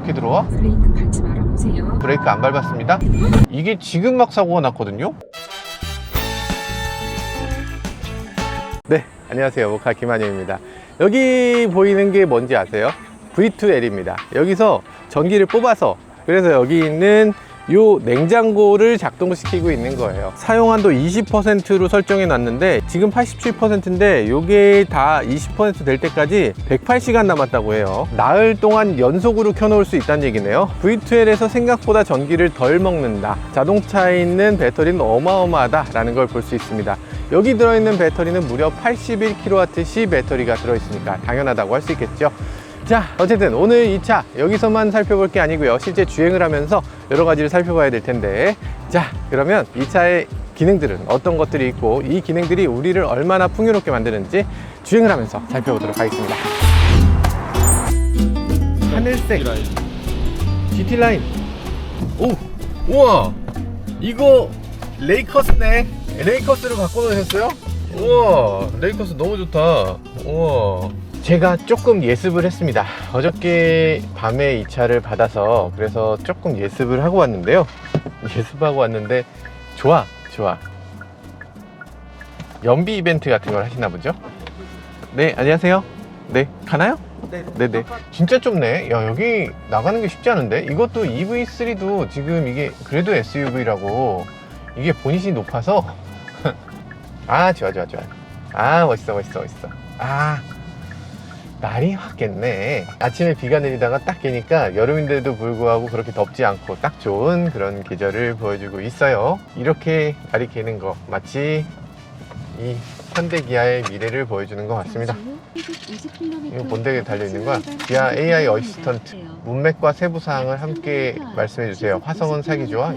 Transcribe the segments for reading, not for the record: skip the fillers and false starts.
이렇게 들어와? 브레이크 밟지 말아보세요. 브레이크 안 밟았습니다. 이게 지금 막 사고가 났거든요. 네, 안녕하세요. 모카 김한영입니다. 여기 보이는 게 뭔지 아세요? V2L입니다. 여기서 전기를 뽑아서, 그래서 여기 있는 요 냉장고를 작동시키고 있는 거예요. 사용한도 20%로 설정해 놨는데 지금 87%인데 요게 다 20% 될 때까지 108시간 남았다고 해요. 나흘 동안 연속으로 켜놓을 수 있다는 얘기네요. V2L에서 생각보다 전기를 덜 먹는다, 자동차에 있는 배터리는 어마어마하다 라는 걸 볼 수 있습니다. 여기 들어있는 배터리는 무려 81kWh 배터리가 들어있으니까 당연하다고 할 수 있겠죠. 자, 어쨌든 오늘 이 차 여기서만 살펴볼 게 아니고요, 실제 주행을 하면서 여러 가지를 살펴봐야 될 텐데, 자, 그러면 이 차의 기능들은 어떤 것들이 있고 이 기능들이 우리를 얼마나 풍요롭게 만드는지 주행을 하면서 살펴보도록 하겠습니다. 하늘색 GT라인. 오, 우와, 이거 레이커스네. 레이커스로 바꿔놓으셨어요? 우와, 레이커스 너무 좋다. 우와, 제가 조금 예습을 했습니다. 어저께 밤에 이 차를 받아서 그래서 조금 예습을 하고 왔는데요. 예습하고 왔는데 좋아. 연비 이벤트 같은 걸 하시나 보죠? 네, 안녕하세요. 네, 가나요? 네네. 진짜 좁네. 야, 여기 나가는 게 쉽지 않은데? 이것도 EV3도 지금 이게 그래도 SUV라고 이게 보닛이 높아서 아, 좋아. 아, 멋있어. 아, 날이 확 겠네. 아침에 비가 내리다가 딱 깨니까 여름인데도 불구하고 그렇게 덥지 않고 딱 좋은 그런 계절을 보여주고 있어요. 이렇게 날이 개는 거 마치 이 현대기아의 미래를 보여주는 것 같습니다. 이거 뭔데 달려있는 거야? 기아 AI 어시스턴트 문맥과 세부사항을 함께 말씀해 주세요. 화성은 살기 좋아?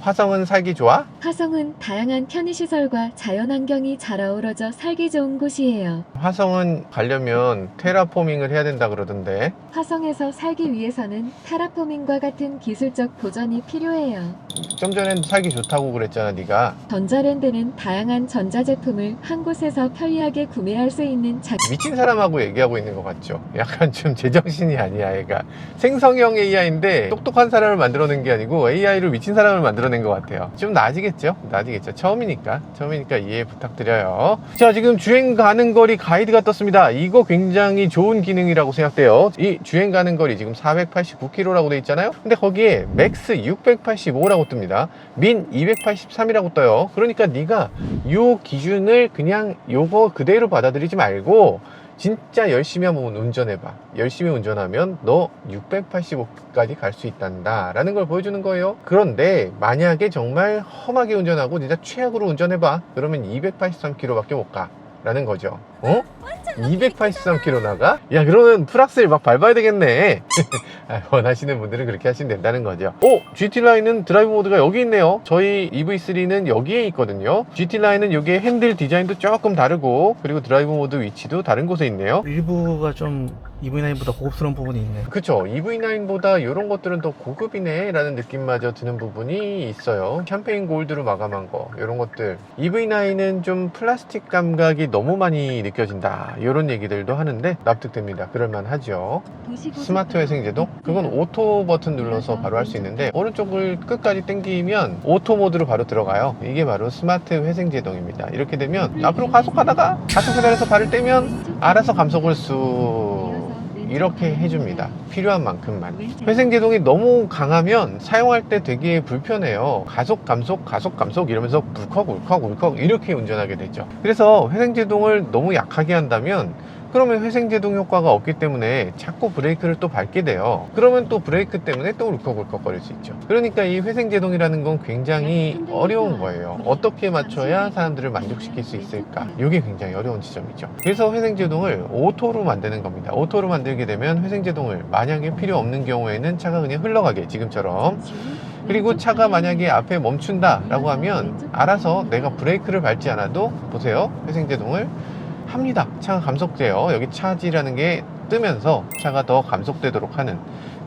화성은 살기 좋아? 화성은 다양한 편의시설과 자연환경이 잘 어우러져 살기 좋은 곳이에요. 화성은 가려면 테라포밍을 해야 된다 그러던데. 화성에서 살기 위해서는 테라포밍과 같은 기술적 도전이 필요해요. 좀 전엔 살기 좋다고 그랬잖아, 네가. 전자랜드는 다양한 전자제품을 한 곳에서 편리하게 구매할 수 있는 미친 사람하고 얘기하고 있는 것 같죠? 약간 좀 제정신이 아니야, 얘가. 생성형 AI인데 똑똑한 사람을 만들어낸 게 아니고 AI를 미친 사람을 만들어낸 것 같아요. 좀 나아지겠죠? 처음이니까 이해 부탁드려요. 자, 지금 주행 가는 거리 가이드가 떴습니다. 이거 굉장히 좋은 기능이라고 생각돼요. 이 주행 가는 거리 지금 489km라고 돼 있잖아요. 근데 거기에 맥스 685라고 뜹니다. 민 283이라고 떠요. 그러니까 네가 요 기준을 그냥 요거 그대로 받아들이지 말고 진짜 열심히 한번 운전해봐. 열심히 운전하면 너 685까지 갈 수 있단다 라는 걸 보여주는 거예요. 그런데 만약에 정말 험하게 운전하고 진짜 최악으로 운전해봐. 그러면 283km 밖에 못 가 라는 거죠. 어? 283km 나가? 야, 그러면 풀악셀 막 밟아야 되겠네. 원하시는 분들은 그렇게 하시면 된다는 거죠. 오! GT라인은 드라이브 모드가 여기 있네요. 저희 EV3는 여기에 있거든요. GT라인은 여기에 핸들 디자인도 조금 다르고, 그리고 드라이브 모드 위치도 다른 곳에 있네요. 일부가 좀 EV9보다 고급스러운 부분이 있네요. 그쵸, EV9보다 이런 것들은 더 고급이네 라는 느낌마저 드는 부분이 있어요. 샴페인 골드로 마감한 거, 이런 것들. EV9은 좀 플라스틱 감각이 너무 많이 느껴진다, 이런 얘기들도 하는데 납득됩니다. 그럴만 하죠. 스마트 회생제동? 그건 오토 버튼 눌러서 바로 할 수 있는데, 오른쪽을 끝까지 당기면 오토 모드로 바로 들어가요. 이게 바로 스마트 회생제동입니다. 이렇게 되면 앞으로 가속하다가 가속 페달에서 발을 떼면 알아서 감속을 이렇게 해줍니다. 필요한 만큼만. 회생제동이 너무 강하면 사용할 때 되게 불편해요. 가속 감속 이러면서 울컥 이렇게 운전하게 되죠. 그래서 회생제동을 너무 약하게 한다면 그러면 회생제동 효과가 없기 때문에 자꾸 브레이크를 또 밟게 돼요. 그러면 또 브레이크 때문에 또 울컥울컥 거릴 수 있죠. 그러니까 이 회생제동이라는 건 굉장히 어려운 거예요. 어떻게 맞춰야 사람들을 만족시킬 수 있을까? 이게 굉장히 어려운 지점이죠. 그래서 회생제동을 오토로 만드는 겁니다. 오토로 만들게 되면 회생제동을 만약에 필요 없는 경우에는 차가 그냥 흘러가게, 지금처럼. 그리고 차가 만약에 앞에 멈춘다 라고 하면 알아서 내가 브레이크를 밟지 않아도, 보세요, 회생제동을 합니다. 차가 감속돼요. 여기 차지라는 게 뜨면서 차가 더 감속되도록 하는,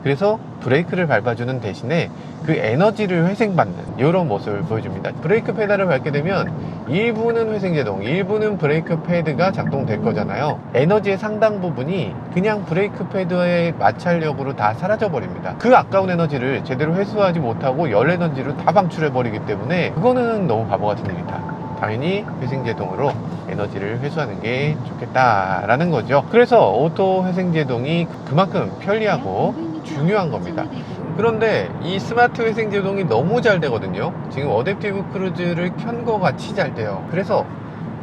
그래서 브레이크를 밟아주는 대신에 그 에너지를 회생받는 이런 모습을 보여줍니다. 브레이크 페달을 밟게 되면 일부는 회생제동, 일부는 브레이크 패드가 작동될 거잖아요. 에너지의 상당 부분이 그냥 브레이크 패드의 마찰력으로 다 사라져 버립니다. 그 아까운 에너지를 제대로 회수하지 못하고 열 에너지로 다 방출해 버리기 때문에 그거는 너무 바보 같은 일이다. 당연히 회생제동으로 에너지를 회수하는 게 좋겠다라는 거죠. 그래서 오토 회생제동이 그만큼 편리하고 중요한 겁니다. 그런데 이 스마트 회생제동이 너무 잘 되거든요. 지금 어댑티브 크루즈를 켠 거 같이 잘 돼요. 그래서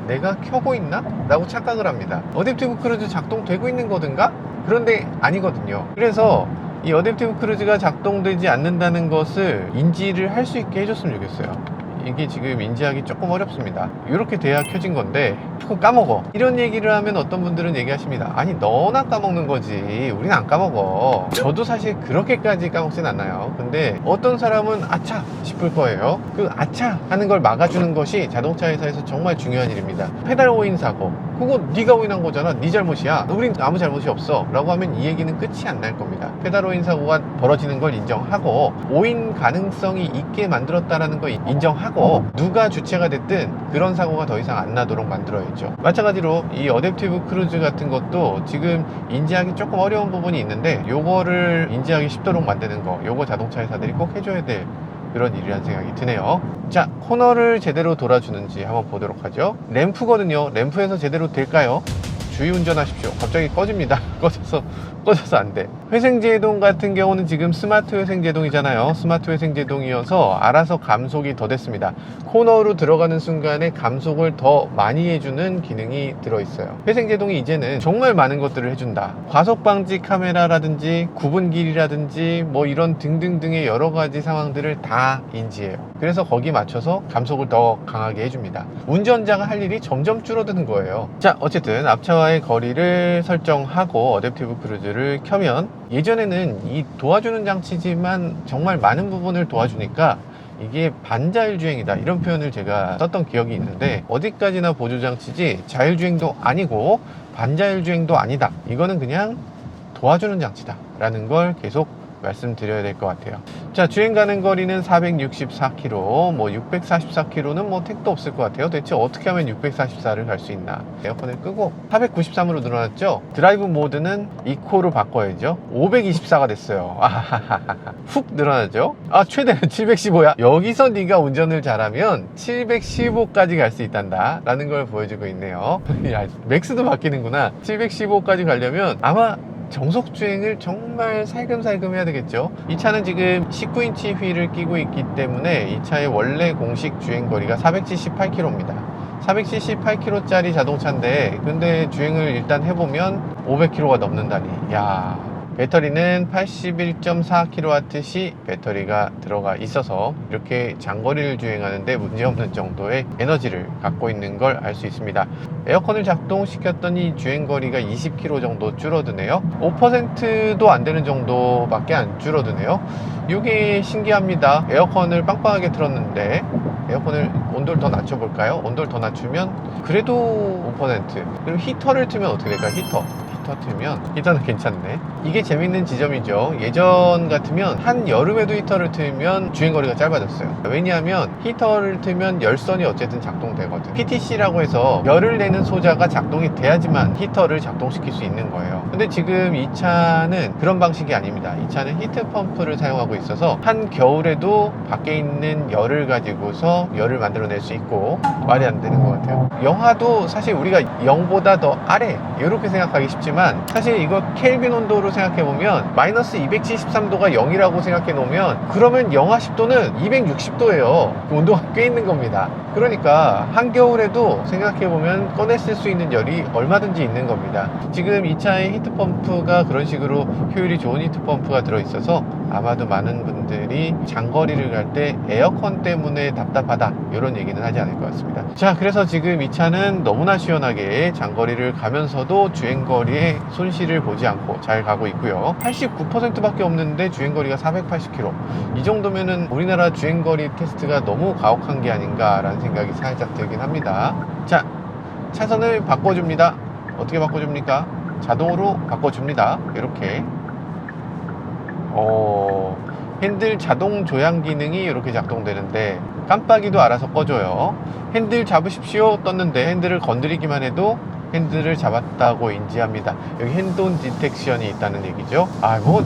내가 켜고 있나? 라고 착각을 합니다. 어댑티브 크루즈 작동되고 있는 거든가? 그런데 아니거든요. 그래서 이 어댑티브 크루즈가 작동되지 않는다는 것을 인지를 할 수 있게 해줬으면 좋겠어요. 이게 지금 인지하기 조금 어렵습니다. 이렇게 돼야 켜진 건데 조금 까먹어. 이런 얘기를 하면 어떤 분들은 얘기하십니다. 아니 너나 까먹는 거지 우린 안 까먹어. 저도 사실 그렇게까지 까먹진 않아요. 근데 어떤 사람은 아차 싶을 거예요. 그 아차 하는 걸 막아주는 것이 자동차 회사에서 정말 중요한 일입니다. 페달 오인 사고, 그거 네가 오인한 거잖아, 네 잘못이야, 우린 아무 잘못이 없어 라고 하면 이 얘기는 끝이 안 날 겁니다. 페달 오인 사고가 벌어지는 걸 인정하고 오인 가능성이 있게 만들었다라는 거 인정하고 누가 주체가 됐든 그런 사고가 더 이상 안 나도록 만들어야죠. 마찬가지로 이 어댑티브 크루즈 같은 것도 지금 인지하기 조금 어려운 부분이 있는데 요거를 인지하기 쉽도록 만드는 거, 요거 자동차 회사들이 꼭 해줘야 될 그런 일이라는 생각이 드네요. 자, 코너를 제대로 돌아주는지 한번 보도록 하죠. 램프거든요. 램프에서 제대로 될까요? 주의 운전하십시오. 갑자기 꺼집니다. 꺼져서 안 돼. 회생제동 같은 경우는 지금 스마트 회생제동이잖아요. 스마트 회생제동이어서 알아서 감속이 더 됐습니다. 코너로 들어가는 순간에 감속을 더 많이 해주는 기능이 들어있어요. 회생제동이 이제는 정말 많은 것들을 해준다. 과속방지 카메라라든지 구분길이라든지 뭐 이런 등등등의 여러 가지 상황들을 다 인지해요. 그래서 거기에 맞춰서 감속을 더 강하게 해줍니다. 운전자가 할 일이 점점 줄어드는 거예요. 자, 어쨌든 앞차와의 거리를 설정하고 어댑티브 크루즈를 켜면, 예전에는 이 도와주는 장치지만 정말 많은 부분을 도와주니까 이게 반자율주행이다 이런 표현을 제가 썼던 기억이 있는데, 어디까지나 보조장치지 자율주행도 아니고 반자율주행도 아니다, 이거는 그냥 도와주는 장치다 라는 걸 계속 말씀드려야 될 것 같아요. 자, 주행 가는 거리는 464km, 뭐 644km는 뭐 택도 없을 것 같아요. 대체 어떻게 하면 644를 갈 수 있나? 에어컨을 끄고 493으로 늘어났죠. 드라이브 모드는 이코로 바꿔야죠. 524가 됐어요. 훅 늘어나죠. 아, 최대는 715야. 여기서 네가 운전을 잘하면 715까지 갈 수 있단다 라는 걸 보여주고 있네요. 야, 맥스도 바뀌는구나. 715까지 가려면 아마 정속주행을 정말 살금살금 해야 되겠죠. 이 차는 지금 19인치 휠을 끼고 있기 때문에 이 차의 원래 공식 주행거리가 478km입니다 478km짜리 자동차인데, 근데 주행을 일단 해보면 500km가 넘는다니. 야, 배터리는 81.4kWh 배터리가 들어가 있어서 이렇게 장거리를 주행하는데 문제없는 정도의 에너지를 갖고 있는 걸 알 수 있습니다. 에어컨을 작동시켰더니 주행거리가 20km 정도 줄어드네요. 5%도 안 되는 정도밖에 안 줄어드네요. 이게 신기합니다. 에어컨을 빵빵하게 틀었는데 에어컨을 온도를 더 낮춰볼까요? 온도를 더 낮추면 그래도 5%. 그럼 히터를 틀면 어떻게 될까요? 히터 틀면, 히터는 괜찮네. 이게 재밌는 지점이죠. 예전 같으면 한 여름에도 히터를 틀면 주행거리가 짧아졌어요. 왜냐하면 히터를 틀면 열선이 어쨌든 작동되거든. PTC라고 해서 열을 내는 소자가 작동이 돼야지만 히터를 작동시킬 수 있는 거예요. 근데 지금 이 차는 그런 방식이 아닙니다. 이 차는 히트펌프를 사용하고 있어서 한 겨울에도 밖에 있는 열을 가지고서 열을 만들어낼 수 있고, 말이 안 되는 것 같아요. 영하도 사실 우리가 0보다 더 아래 이렇게 생각하기 쉽지만, 사실 이거 켈빈 온도로 생각해보면 마이너스 273도가 0이라고 생각해 놓으면, 그러면 영하 10도는 260도예요 온도가 꽤 있는 겁니다. 그러니까 한겨울에도 생각해보면 꺼내 쓸 수 있는 열이 얼마든지 있는 겁니다. 지금 이 차에 히트펌프가 그런 식으로 효율이 좋은 히트펌프가 들어있어서 아마도 많은 분들이 장거리를 갈 때 에어컨 때문에 답답하다 이런 얘기는 하지 않을 것 같습니다. 자, 그래서 지금 이 차는 너무나 시원하게 장거리를 가면서도 주행거리에 손실을 보지 않고 잘 가고 있고요. 89% 밖에 없는데 주행거리가 480km. 이 정도면은 우리나라 주행거리 테스트가 너무 가혹한 게 아닌가 라는 생각이 살짝 들긴 합니다. 자, 차선을 바꿔줍니다. 어떻게 바꿔줍니까? 자동으로 바꿔줍니다. 이렇게 핸들 자동 조향 기능이 이렇게 작동되는데 깜빡이도 알아서 꺼줘요. 핸들 잡으십시오 떴는데 핸들을 건드리기만 해도 핸들을 잡았다고 인지합니다. 여기 핸돈 디텍션이 있다는 얘기죠. 뭐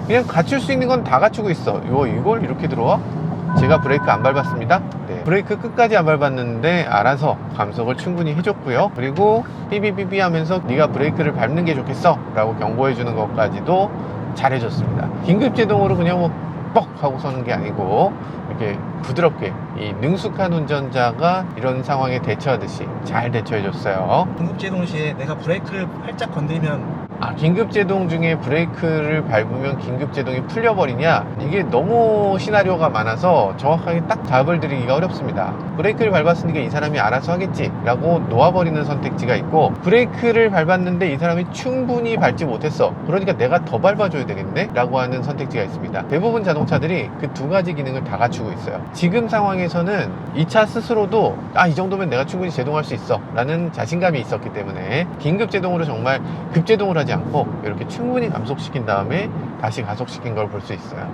그냥 갖출 수 있는 건 다 갖추고 있어. 이걸 이렇게 들어와? 제가 브레이크 안 밟았습니다. 네, 브레이크 끝까지 안 밟았는데 알아서 감속을 충분히 해줬고요. 그리고 삐삐삐삐 하면서 네가 브레이크를 밟는 게 좋겠어 라고 경고해 주는 것까지도 잘해줬습니다. 긴급제동으로 그냥 뻑 하고 서는 게 아니고 이렇게 부드럽게 이 능숙한 운전자가 이런 상황에 대처하듯이 잘 대처해줬어요. 긴급제동 시에 내가 브레이크를 살짝 건드리면 긴급제동 중에 브레이크를 밟으면 긴급제동이 풀려버리냐? 이게 너무 시나리오가 많아서 정확하게 딱 답을 드리기가 어렵습니다. 브레이크를 밟았으니까 이 사람이 알아서 하겠지 라고 놓아버리는 선택지가 있고, 브레이크를 밟았는데 이 사람이 충분히 밟지 못했어, 그러니까 내가 더 밟아줘야 되겠네? 라고 하는 선택지가 있습니다. 대부분 자동차들이 그 두 가지 기능을 다 갖추고 있어요. 지금 상황에서는 이 차 스스로도 이 정도면 내가 충분히 제동할 수 있어 라는 자신감이 있었기 때문에 긴급제동으로 정말 급제동을 하지 않고 이렇게 충분히 감속시킨 다음에 다시 가속시킨 걸 볼 수 있어요.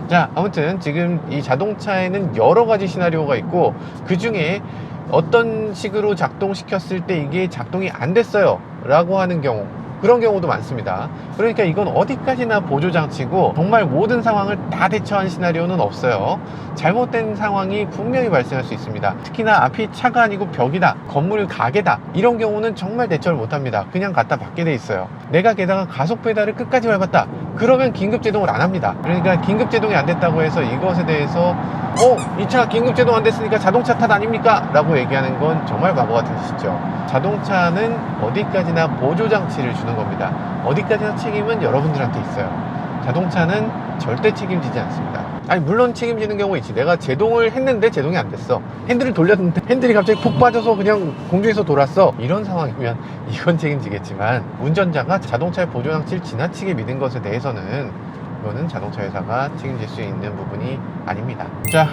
자, 아무튼 지금 이 자동차에는 여러 가지 시나리오가 있고, 그 중에 어떤 식으로 작동시켰을 때 이게 작동이 안 됐어요 라고 하는 경우, 그런 경우도 많습니다. 그러니까 이건 어디까지나 보조장치고 정말 모든 상황을 다 대처한 시나리오는 없어요. 잘못된 상황이 분명히 발생할 수 있습니다. 특히나 앞이 차가 아니고 벽이다, 건물 가게다, 이런 경우는 정말 대처를 못합니다. 그냥 갖다 받게 돼 있어요. 내가 게다가 가속 페달을 끝까지 밟았다, 그러면 긴급제동을 안 합니다. 그러니까 긴급제동이 안 됐다고 해서 이것에 대해서 이 차 긴급제동 안 됐으니까 자동차 탓 아닙니까? 라고 얘기하는 건 정말 바보 같은 짓이죠. 자동차는 어디까지나 보조장치를 주는 겁니다. 어디까지나 책임은 여러분들한테 있어요. 자동차는 절대 책임지지 않습니다. 물론 책임지는 경우 있지. 내가 제동을 했는데 제동이 안 됐어, 핸들을 돌렸는데 핸들이 갑자기 푹 빠져서 그냥 공중에서 돌았어, 이런 상황이면 이건 책임지겠지만, 운전자가 자동차의 보조장치를 지나치게 믿은 것에 대해서는 이거는 자동차 회사가 책임질 수 있는 부분이 아닙니다. 자,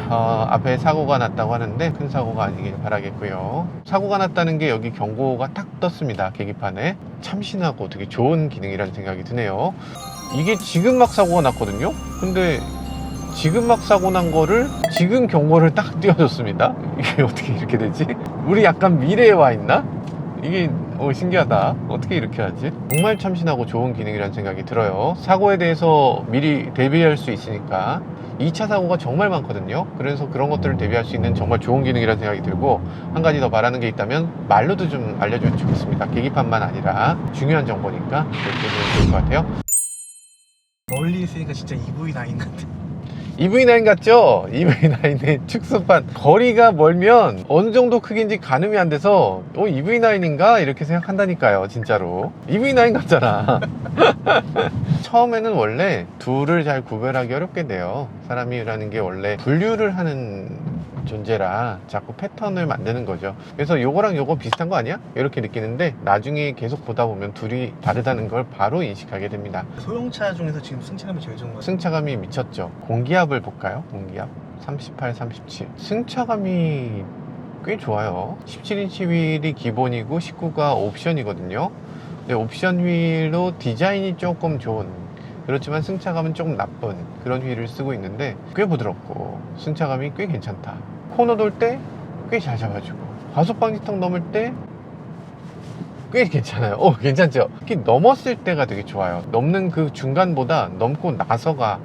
앞에 사고가 났다고 하는데 큰 사고가 아니길 바라겠고요. 사고가 났다는 게 여기 경고가 딱 떴습니다. 계기판에. 참신하고 되게 좋은 기능이라는 생각이 드네요. 이게 지금 막 사고가 났거든요. 근데 지금 막 사고 난 거를 지금 경고를 딱 띄워줬습니다. 이게 어떻게 이렇게 되지? 우리 약간 미래에 와 있나? 이게 신기하다. 어떻게 이렇게 하지? 정말 참신하고 좋은 기능이라는 생각이 들어요. 사고에 대해서 미리 대비할 수 있으니까. 2차 사고가 정말 많거든요. 그래서 그런 것들을 대비할 수 있는 정말 좋은 기능이라는 생각이 들고, 한 가지 더 바라는 게 있다면 말로도 좀 알려주면 좋겠습니다. 계기판만 아니라 중요한 정보니까 그렇게 해주면 좋을 것 같아요. 멀리 있으니까 진짜 EV9 같아. EV9 같죠? EV9의 축소판, 거리가 멀면 어느 정도 크기인지 가늠이 안 돼서 EV9인가? 이렇게 생각한다니까요. 진짜로 EV9 같잖아. 처음에는 원래 둘을 잘 구별하기 어렵게 돼요. 사람이라는 게 원래 분류를 하는 존재라 자꾸 패턴을 만드는 거죠. 그래서 요거랑 요거 비슷한 거 아니야? 이렇게 느끼는데 나중에 계속 보다 보면 둘이 다르다는 걸 바로 인식하게 됩니다. 소형차 중에서 지금 승차감이 제일 좋은 것 같아요. 승차감이 미쳤죠. 공기압을 볼까요? 공기압 38, 37. 승차감이 꽤 좋아요. 17인치 휠이 기본이고 19가 옵션이거든요. 근데 옵션 휠로 디자인이 조금 좋은, 그렇지만 승차감은 조금 나쁜 그런 휠을 쓰고 있는데 꽤 부드럽고 승차감이 꽤 괜찮다. 코너 돌 때 꽤 잘 잡아주고, 과속 방지턱 넘을 때 꽤 괜찮아요. 괜찮죠? 특히 넘었을 때가 되게 좋아요. 넘는 그 중간보다 넘고 나서가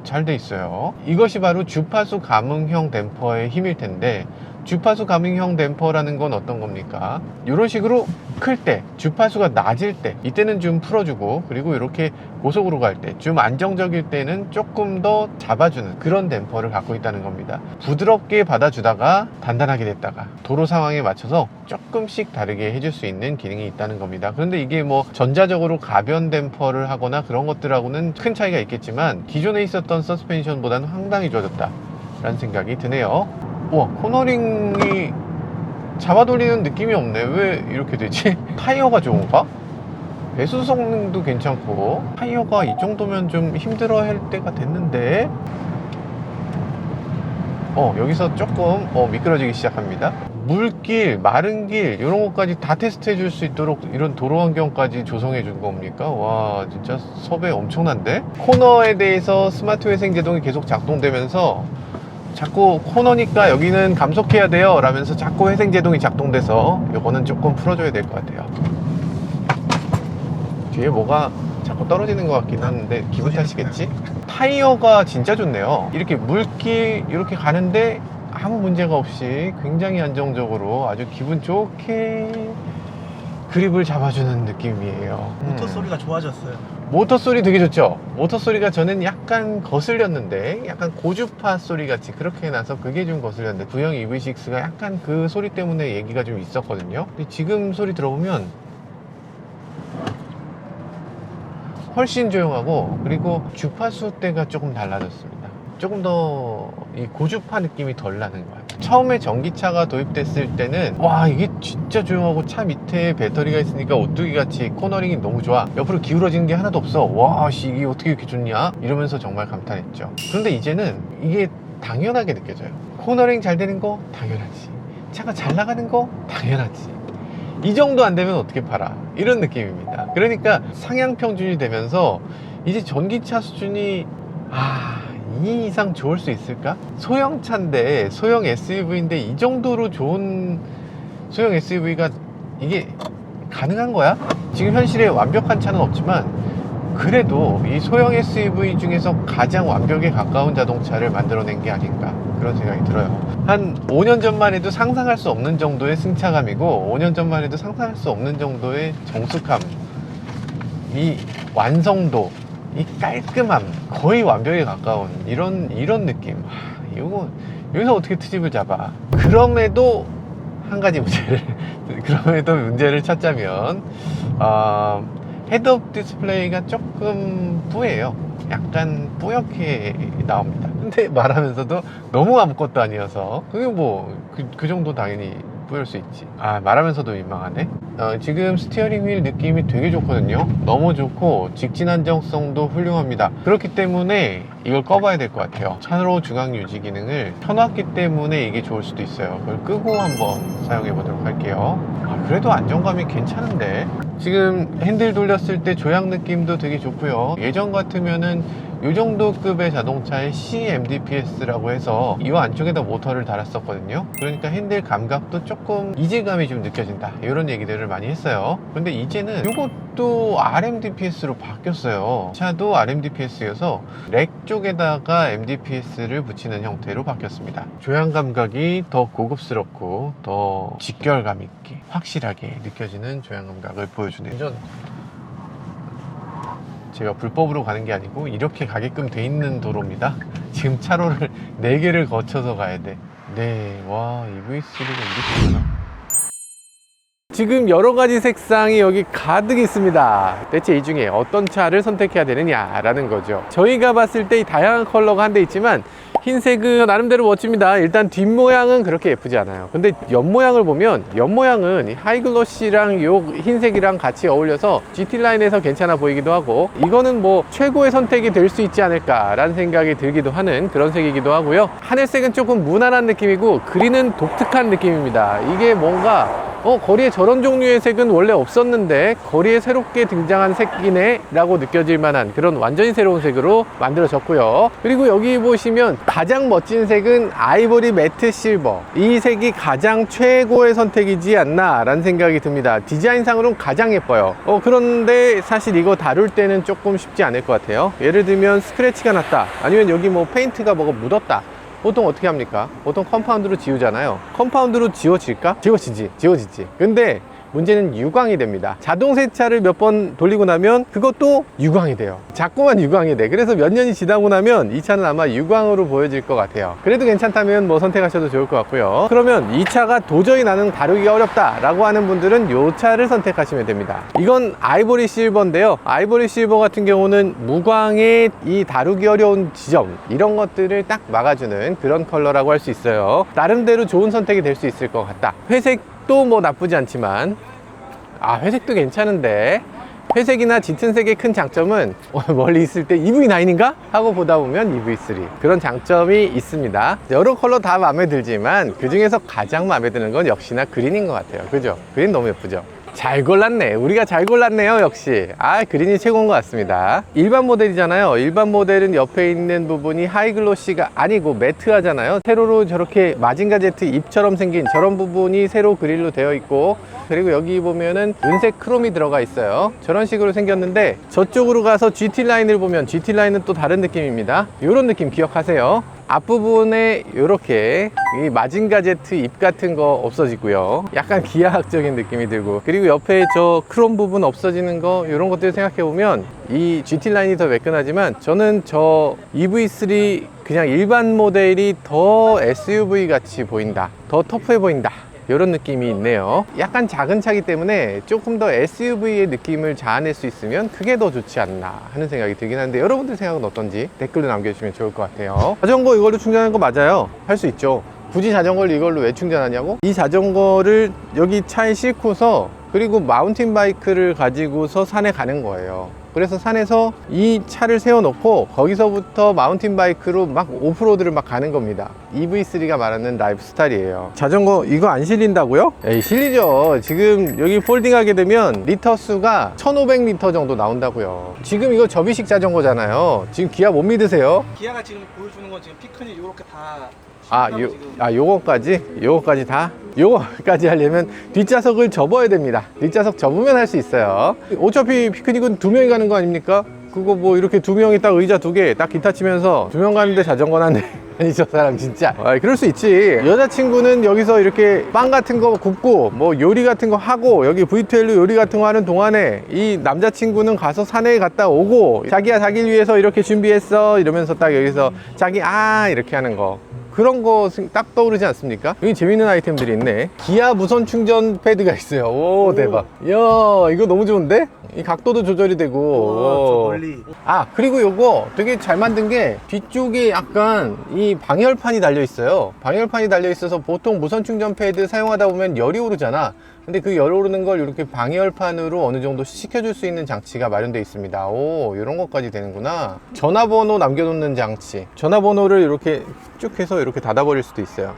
잘 돼 있어요. 이것이 바로 주파수 감응형 댐퍼의 힘일 텐데, 주파수 감응형 댐퍼라는 건 어떤 겁니까? 이런 식으로 클 때, 주파수가 낮을 때 이때는 좀 풀어주고, 그리고 이렇게 고속으로 갈 때, 좀 안정적일 때는 조금 더 잡아주는 그런 댐퍼를 갖고 있다는 겁니다. 부드럽게 받아주다가 단단하게 됐다가 도로 상황에 맞춰서 조금씩 다르게 해줄 수 있는 기능이 있다는 겁니다. 그런데 이게 뭐 전자적으로 가변 댐퍼를 하거나 그런 것들하고는 큰 차이가 있겠지만, 기존에 있었던 서스펜션보다는 상당히 좋아졌다 라는 생각이 드네요. 우와, 코너링이 잡아 돌리는 느낌이 없네. 왜 이렇게 되지? 타이어가 좋은가? 배수 성능도 괜찮고, 타이어가 이 정도면 좀 힘들어 할 때가 됐는데, 여기서 조금 미끄러지기 시작합니다. 물길, 마른 길 이런 것까지 다 테스트해 줄 수 있도록 이런 도로 환경까지 조성해 준 겁니까? 와, 진짜 섭외 엄청난데? 코너에 대해서 스마트 회생 제동이 계속 작동되면서 자꾸 코너니까 여기는 감속해야 돼요 라면서 자꾸 회생 제동이 작동돼서 이거는 조금 풀어줘야 될 것 같아요. 뒤에 뭐가 자꾸 떨어지는 것 같긴 한데 기분 탓이겠지? 타이어가 진짜 좋네요. 이렇게 물길 이렇게 가는데 아무 문제가 없이 굉장히 안정적으로 아주 기분 좋게 그립을 잡아주는 느낌이에요. 모터 소리가 좋아졌어요. 모터 소리 되게 좋죠? 모터 소리가 저는 약간 거슬렸는데 약간 고주파 소리 같이 그렇게 나서 그게 좀 거슬렸는데 구형 EV6가 약간 그 소리 때문에 얘기가 좀 있었거든요. 근데 지금 소리 들어보면 훨씬 조용하고 그리고 주파수대가 조금 달라졌습니다. 조금 더 이 고주파 느낌이 덜 나는 것 같아요. 처음에 전기차가 도입됐을 때는 와, 이게 진짜 조용하고 차 밑에 배터리가 있으니까 오뚜기 같이 코너링이 너무 좋아, 옆으로 기울어지는 게 하나도 없어, 와 씨 이게 어떻게 이렇게 좋냐 이러면서 정말 감탄했죠. 그런데 이제는 이게 당연하게 느껴져요. 코너링 잘 되는 거 당연하지, 차가 잘 나가는 거 당연하지, 이 정도 안 되면 어떻게 팔아, 이런 느낌입니다. 그러니까 상향 평준이 되면서 이제 전기차 수준이 이 이상 좋을 수 있을까? 소형차인데, 소형 SUV인데 이 정도로 좋은 소형 SUV가 이게 가능한 거야? 지금 현실에 완벽한 차는 없지만 그래도 이 소형 SUV 중에서 가장 완벽에 가까운 자동차를 만들어낸 게 아닌가, 그런 생각이 들어요. 한 5년 전만 해도 상상할 수 없는 정도의 승차감이고 5년 전만 해도 상상할 수 없는 정도의 정숙함, 이 완성도, 이 깔끔함, 거의 완벽에 가까운 이런 느낌. 이거 여기서 어떻게 트집을 잡아? 그럼에도 한 가지 문제를 찾자면 헤드업 디스플레이가 조금 뿌예요. 약간 뿌옇게 나옵니다. 근데 말하면서도 너무 아무것도 아니어서 그게 뭐 그 정도 당연히 뿌일 수 있지. 말하면서도 민망하네. 지금 스티어링 휠 느낌이 되게 좋거든요. 너무 좋고 직진 안정성도 훌륭합니다. 그렇기 때문에 이걸 꺼봐야 될 것 같아요. 차로 중앙 유지 기능을 켜놨기 때문에 이게 좋을 수도 있어요. 그걸 끄고 한번 사용해 보도록 할게요. 그래도 안정감이 괜찮은데, 지금 핸들 돌렸을 때 조향 느낌도 되게 좋고요. 예전 같으면은 이 정도 급의 자동차에 CMDPS라고 해서 이 안쪽에다 모터를 달았었거든요. 그러니까 핸들 감각도 조금 이질감이 좀 느껴진다, 이런 얘기들을 많이 했어요. 근데 이제는 이것도 RMDPS로 바뀌었어요. 차도 RMDPS여서 렉 쪽에다가 MDPS를 붙이는 형태로 바뀌었습니다. 조향 감각이 더 고급스럽고 더 직결감 있게 확실하게 느껴지는 조향 감각을 보여주네요. 제가 불법으로 가는 게 아니고 이렇게 가게끔 돼 있는 도로입니다. 지금 차로를 4개를 거쳐서 가야 돼. 네, 와, EV3가 이렇게 있구나. 지금 여러 가지 색상이 여기 가득 있습니다. 대체 이 중에 어떤 차를 선택해야 되느냐라는 거죠. 저희가 봤을 때 이 다양한 컬러가 한 대 있지만 흰색은 나름대로 멋집니다. 일단 뒷모양은 그렇게 예쁘지 않아요. 근데 옆모양을 보면, 옆모양은 이 하이글로시랑 요 흰색이랑 같이 어울려서 GT라인에서 괜찮아 보이기도 하고, 이거는 뭐 최고의 선택이 될 수 있지 않을까 라는 생각이 들기도 하는 그런 색이기도 하고요. 하늘색은 조금 무난한 느낌이고 그린은 독특한 느낌입니다. 이게 뭔가 거리에 저런 종류의 색은 원래 없었는데 거리에 새롭게 등장한 색이네 라고 느껴질 만한 그런 완전히 새로운 색으로 만들어졌고요. 그리고 여기 보시면 가장 멋진 색은 아이보리 매트 실버, 이 색이 가장 최고의 선택이지 않나 라는 생각이 듭니다. 디자인상으로는 가장 예뻐요. 그런데 사실 이거 다룰 때는 조금 쉽지 않을 것 같아요. 예를 들면 스크래치가 났다, 아니면 여기 뭐 페인트가 뭐가 묻었다, 보통 어떻게 합니까? 보통 컴파운드로 지우잖아요. 컴파운드로 지워질까? 지워지지. 근데 문제는 유광이 됩니다. 자동 세차를 몇 번 돌리고 나면 그것도 유광이 돼요. 자꾸만 유광이 돼. 그래서 몇 년이 지나고 나면 이 차는 아마 유광으로 보여질 것 같아요. 그래도 괜찮다면 뭐 선택하셔도 좋을 것 같고요. 그러면 이 차가 도저히 나는 다루기가 어렵다 라고 하는 분들은 이 차를 선택하시면 됩니다. 이건 아이보리 실버인데요. 아이보리 실버 같은 경우는 무광의 이 다루기 어려운 지점, 이런 것들을 딱 막아주는 그런 컬러라고 할 수 있어요. 나름대로 좋은 선택이 될 수 있을 것 같다. 회색도 뭐 나쁘지 않지만, 회색도 괜찮은데 회색이나 짙은 색의 큰 장점은 멀리 있을 때 EV9인가? 하고 보다 보면 EV3 그런 장점이 있습니다. 여러 컬러 다 마음에 들지만 그 중에서 가장 마음에 드는 건 역시나 그린인 것 같아요. 그죠? 그린 너무 예쁘죠? 잘 골랐네. 우리가 잘 골랐네요. 역시 그린이 최고인 것 같습니다. 일반 모델이잖아요. 일반 모델은 옆에 있는 부분이 하이글로시가 아니고 매트하잖아요. 세로로 저렇게 마징가 제트 잎처럼 생긴 저런 부분이 세로 그릴로 되어 있고, 그리고 여기 보면은 은색 크롬이 들어가 있어요. 저런 식으로 생겼는데 저쪽으로 가서 GT라인을 보면 GT라인은 또 다른 느낌입니다. 이런 느낌 기억하세요. 앞부분에 이렇게 이 마징가 제트 잎 같은 거 없어지고요. 약간 기하학적인 느낌이 들고, 그리고 옆에 저 크롬 부분 없어지는 거, 이런 것들 생각해 보면 이 GT 라인이 더 매끈하지만 저는 저 EV3 그냥 일반 모델이 더 SUV 같이 보인다, 더 터프해 보인다, 이런 느낌이 있네요. 약간 작은 차기 때문에 조금 더 SUV의 느낌을 자아낼 수 있으면 그게 더 좋지 않나 하는 생각이 들긴 하는데, 여러분들 생각은 어떤지 댓글로 남겨주시면 좋을 것 같아요. 자전거 이걸로 충전하는 거 맞아요. 할 수 있죠. 굳이 자전거를 이걸로 왜 충전하냐고? 이 자전거를 여기 차에 싣고서, 그리고 마운틴 바이크를 가지고서 산에 가는 거예요. 그래서 산에서 이 차를 세워놓고 거기서부터 마운틴 바이크로 막 오프로드를 막 가는 겁니다. EV3가 말하는 라이프 스타일이에요. 자전거 이거 안 실린다고요? 에이, 실리죠. 지금 여기 폴딩하게 되면 리터 수가 1500리터 정도 나온다고요. 지금 이거 접이식 자전거잖아요. 지금 기아 못 믿으세요? 기아가 지금 보여주는 건 지금 피크닉 이렇게 다 요거까지 다? 요거까지 하려면 뒷좌석을 접어야 됩니다. 뒷좌석 접으면 할 수 있어요. 어차피 피크닉은 2명이 가는 거 아닙니까? 그거 뭐 이렇게 2명이 딱 의자 2개 딱 기타 치면서 2명 가는데 자전거는 안 돼. 아니 저 사람 진짜 그럴 수 있지. 여자친구는 여기서 이렇게 빵 같은 거 굽고 뭐 요리 같은 거 하고, 여기 V12 요리 같은 거 하는 동안에 이 남자친구는 가서 산에 갔다 오고, 자기야 자기를 위해서 이렇게 준비했어 이러면서 딱 여기서 자기 이렇게 하는 거, 그런 거 딱 떠오르지 않습니까? 여기 재밌는 아이템들이 있네. 기아 무선 충전 패드가 있어요. 오, 대박. 이야, 이거 너무 좋은데? 이 각도도 조절이 되고. 저 멀리. 그리고 요거 되게 잘 만든 게 뒤쪽에 약간 이 방열판이 달려 있어요. 방열판이 달려 있어서 보통 무선 충전 패드 사용하다 보면 열이 오르잖아. 근데 그 열 오르는 걸 이렇게 방열판으로 어느 정도 식혀줄 수 있는 장치가 마련되어 있습니다. 오, 이런 것까지 되는구나. 전화번호 남겨놓는 장치. 전화번호를 이렇게 쭉 해서 이렇게 닫아버릴 수도 있어요.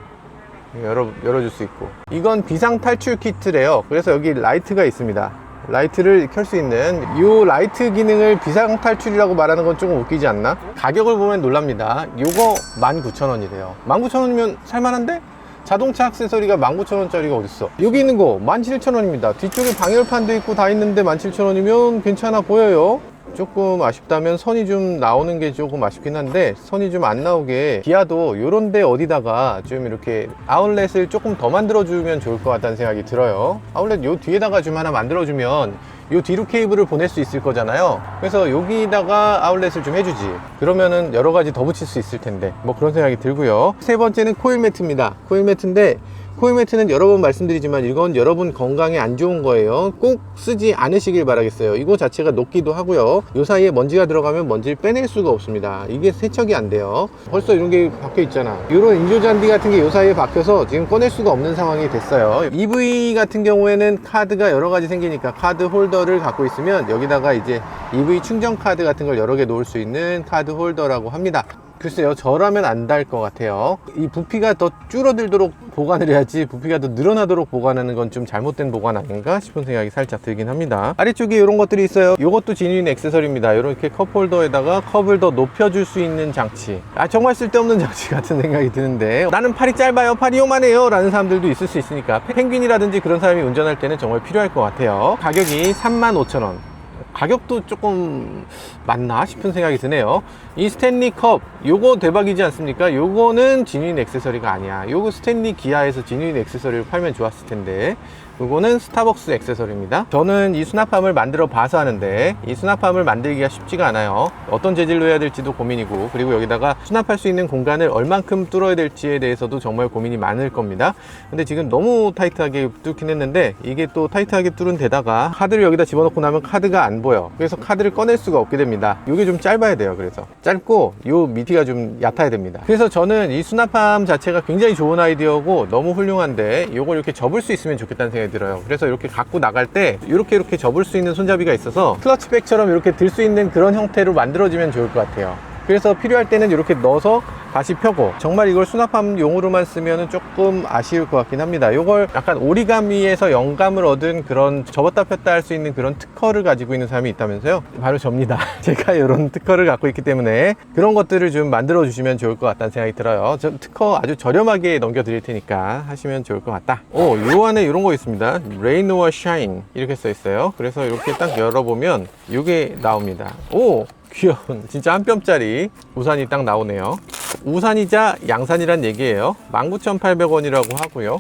열어줄 수 있고. 이건 비상 탈출 키트래요. 그래서 여기 라이트가 있습니다. 라이트를 켤 수 있는 이 라이트 기능을 비상 탈출이라고 말하는 건 조금 웃기지 않나? 가격을 보면 놀랍니다. 요거 19,000원이래요. 19,000원이면 살만한데? 자동차 액세서리가 19,000원짜리가 어딨어. 여기 있는 거 17,000원입니다 뒤쪽에 방열판도 있고 다 있는데 17,000원이면 괜찮아 보여요. 조금 아쉽다면 선이 좀 나오는 게 조금 아쉽긴 한데, 선이 좀 안 나오게 기아도 요런데 어디다가 좀 이렇게 아울렛을 조금 더 만들어주면 좋을 것 같다는 생각이 들어요. 아울렛 요 뒤에다가 좀 하나 만들어주면 요 뒤로 케이블을 보낼 수 있을 거잖아요. 그래서 여기다가 아울렛을 좀 해주지. 그러면은 여러 가지 더 붙일 수 있을 텐데, 뭐 그런 생각이 들고요. 세 번째는 코일 매트입니다. 코일 매트인데, 코일 매트는 여러 번 말씀드리지만 이건 여러분 건강에 안 좋은 거예요. 꼭 쓰지 않으시길 바라겠어요. 이거 자체가 녹기도 하고요. 요 사이에 먼지가 들어가면 먼지를 빼낼 수가 없습니다. 이게 세척이 안 돼요. 벌써 이런 게 박혀 있잖아. 이런 인조잔디 같은 게 요 사이에 박혀서 지금 꺼낼 수가 없는 상황이 됐어요. EV 같은 경우에는 카드가 여러 가지 생기니까 카드 홀더를 갖고 있으면 여기다가 이제 EV 충전 카드 같은 걸 여러 개 놓을 수 있는 카드 홀더라고 합니다. 글쎄요, 저라면 안 달 것 같아요. 이 부피가 더 줄어들도록 보관을 해야지, 부피가 더 늘어나도록 보관하는 건 좀 잘못된 보관 아닌가 싶은 생각이 살짝 들긴 합니다. 아래쪽에 이런 것들이 있어요. 이것도 지니인 액세서리입니다. 이렇게 컵홀더에다가 컵을 더 높여줄 수 있는 장치. 정말 쓸데없는 장치 같은 생각이 드는데, 나는 팔이 짧아요, 팔이 요만해요 라는 사람들도 있을 수 있으니까 펭귄이라든지 그런 사람이 운전할 때는 정말 필요할 것 같아요. 가격이 35,000원. 가격도 조금 맞나 싶은 생각이 드네요. 이 스탠리 컵, 요거 대박이지 않습니까? 요거는 지니인 액세서리가 아니야. 요거 스탠리 기아에서 지니인 액세서리를 팔면 좋았을 텐데, 요거는 스타벅스 액세서리입니다. 저는 이 수납함을 만들어 봐서 하는데, 이 수납함을 만들기가 쉽지가 않아요. 어떤 재질로 해야 될지도 고민이고, 그리고 여기다가 수납할 수 있는 공간을 얼만큼 뚫어야 될지에 대해서도 정말 고민이 많을 겁니다. 근데 지금 너무 타이트하게 뚫긴 했는데, 이게 또 타이트하게 뚫은 데다가 카드를 여기다 집어넣고 나면 카드가 안 보여. 그래서 카드를 꺼낼 수가 없게 됩니다. 이게 좀 짧아야 돼요. 그래서 짧고 요 밑이가 좀 얕아야 됩니다. 그래서 저는 이 수납함 자체가 굉장히 좋은 아이디어고 너무 훌륭한데 요걸 이렇게 접을 수 있으면 좋겠다는 생각이 들어요. 그래서 이렇게 갖고 나갈 때 이렇게 접을 수 있는 손잡이가 있어서 클러치백처럼 이렇게 들 수 있는 그런 형태로 만들어지면 좋을 것 같아요. 그래서 필요할 때는 이렇게 넣어서 다시 펴고, 정말 이걸 수납함 용으로만 쓰면 조금 아쉬울 것 같긴 합니다. 이걸 약간 오리가미에서 영감을 얻은 그런 접었다 폈다 할 수 있는 그런 특허를 가지고 있는 사람이 있다면서요? 바로 접니다. 제가 이런 특허를 갖고 있기 때문에 그런 것들을 좀 만들어 주시면 좋을 것 같다는 생각이 들어요. 저 특허 아주 저렴하게 넘겨 드릴 테니까 하시면 좋을 것 같다. 요 안에 이런 거 있습니다. Rain or Shine 이렇게 써 있어요. 그래서 이렇게 딱 열어보면 이게 나옵니다. 귀여운, 진짜 한 뼘짜리 우산이 딱 나오네요. 우산이자 양산이란 얘기예요. 19,800원이라고 하고요.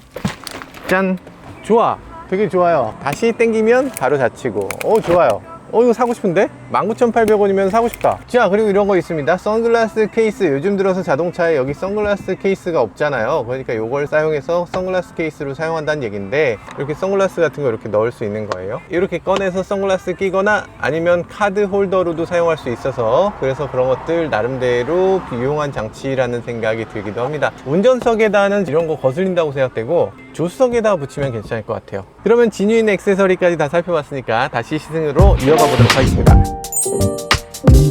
짠! 좋아! 되게 좋아요. 다시 당기면 바로 닫히고. 좋아요. 이거 사고 싶은데? 19,800원이면 사고 싶다. 자, 그리고 이런 거 있습니다. 선글라스 케이스. 요즘 들어서 자동차에 여기 선글라스 케이스가 없잖아요. 그러니까 이걸 사용해서 선글라스 케이스로 사용한다는 얘기인데, 이렇게 선글라스 같은 거 이렇게 넣을 수 있는 거예요. 이렇게 꺼내서 선글라스 끼거나 아니면 카드 홀더로도 사용할 수 있어서, 그래서 그런 것들 나름대로 유용한 장치라는 생각이 들기도 합니다. 운전석에다는 이런 거 거슬린다고 생각되고 조수석에다 붙이면 괜찮을 것 같아요. 그러면 지뉴인 액세서리까지 다 살펴봤으니까 다시 시승으로 이어가 보도록 하겠습니다.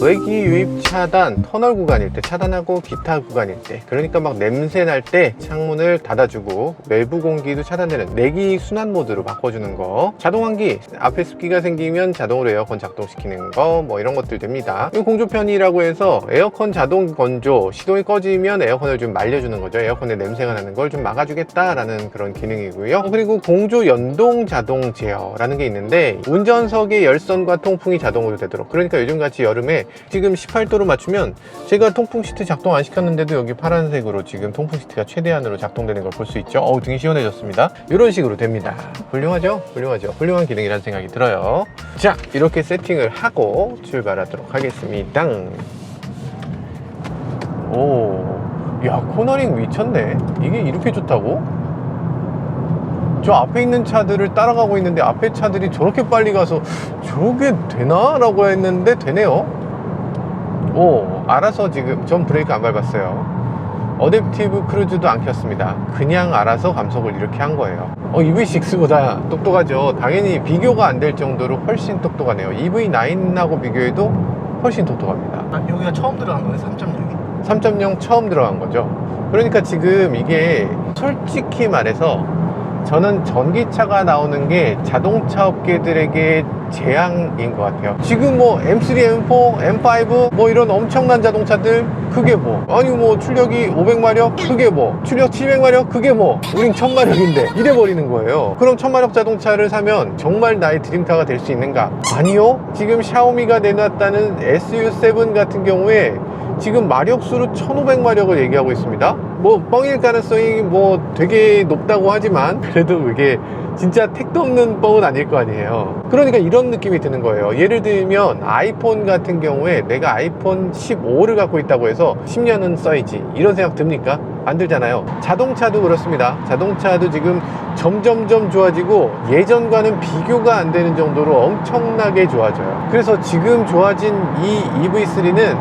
외기 유입 차단, 터널 구간일 때 차단하고 기타 구간일 때, 그러니까 막 냄새 날 때 창문을 닫아주고 외부 공기도 차단되는 내기 순환 모드로 바꿔주는 거, 자동 환기, 앞에 습기가 생기면 자동으로 에어컨 작동시키는 거, 뭐 이런 것들 됩니다. 공조 편의라고 해서 에어컨 자동 건조, 시동이 꺼지면 에어컨을 좀 말려주는 거죠. 에어컨에 냄새가 나는 걸 좀 막아주겠다라는 그런 기능이고요. 그리고 공조 연동 자동 제어라는 게 있는데, 운전석의 열선과 통풍이 자동으로 되도록, 그러니까 요즘같이 여름에 지금 18도로 맞추면, 제가 통풍 시트 작동 안 시켰는데도 여기 파란색으로 지금 통풍 시트가 최대한으로 작동되는 걸 볼 수 있죠. 등이 시원해졌습니다. 이런 식으로 됩니다. 훌륭하죠? 훌륭하죠? 훌륭한 기능이라는 생각이 들어요. 자, 이렇게 세팅을 하고 출발하도록 하겠습니다. 야, 코너링 미쳤네. 이게 이렇게 좋다고? 저 앞에 있는 차들을 따라가고 있는데 앞에 차들이 저렇게 빨리 가서 저게 되나? 라고 했는데 되네요. 알아서 지금 전 브레이크 안 밟았어요. 어댑티브 크루즈도 안 켰습니다. 그냥 알아서 감속을 이렇게 한 거예요. EV6보다 똑똑하죠. 당연히 비교가 안 될 정도로 훨씬 똑똑하네요. EV9하고 비교해도 훨씬 똑똑합니다. 여기가 처음 들어간 거예요? 3.0이? 3.0 처음 들어간 거죠. 그러니까 지금 이게 솔직히 말해서 저는 전기차가 나오는 게 자동차 업계들에게 재앙인 것 같아요. 지금 뭐 M3, M4, M5 뭐 이런 엄청난 자동차들, 그게 뭐, 아니 뭐 출력이 500마력, 그게 뭐 출력 700마력, 그게 뭐 우린 1000마력인데 이래버리는 거예요. 그럼 1000마력 자동차를 사면 정말 나의 드림카가 될 수 있는가? 아니요. 지금 샤오미가 내놨다는 SU7 같은 경우에 지금 마력수로 1500마력을 얘기하고 있습니다. 뭐 뻥일 가능성이 뭐 되게 높다고 하지만, 그래도 그게 진짜 택도 없는 뻥은 아닐 거 아니에요. 그러니까 이런 느낌이 드는 거예요. 예를 들면 아이폰 같은 경우에 내가 아이폰 15를 갖고 있다고 해서 10년은 써야지, 이런 생각 듭니까? 안 들잖아요. 자동차도 그렇습니다. 자동차도 지금 점점점 좋아지고 예전과는 비교가 안 되는 정도로 엄청나게 좋아져요. 그래서 지금 좋아진 이 EV3는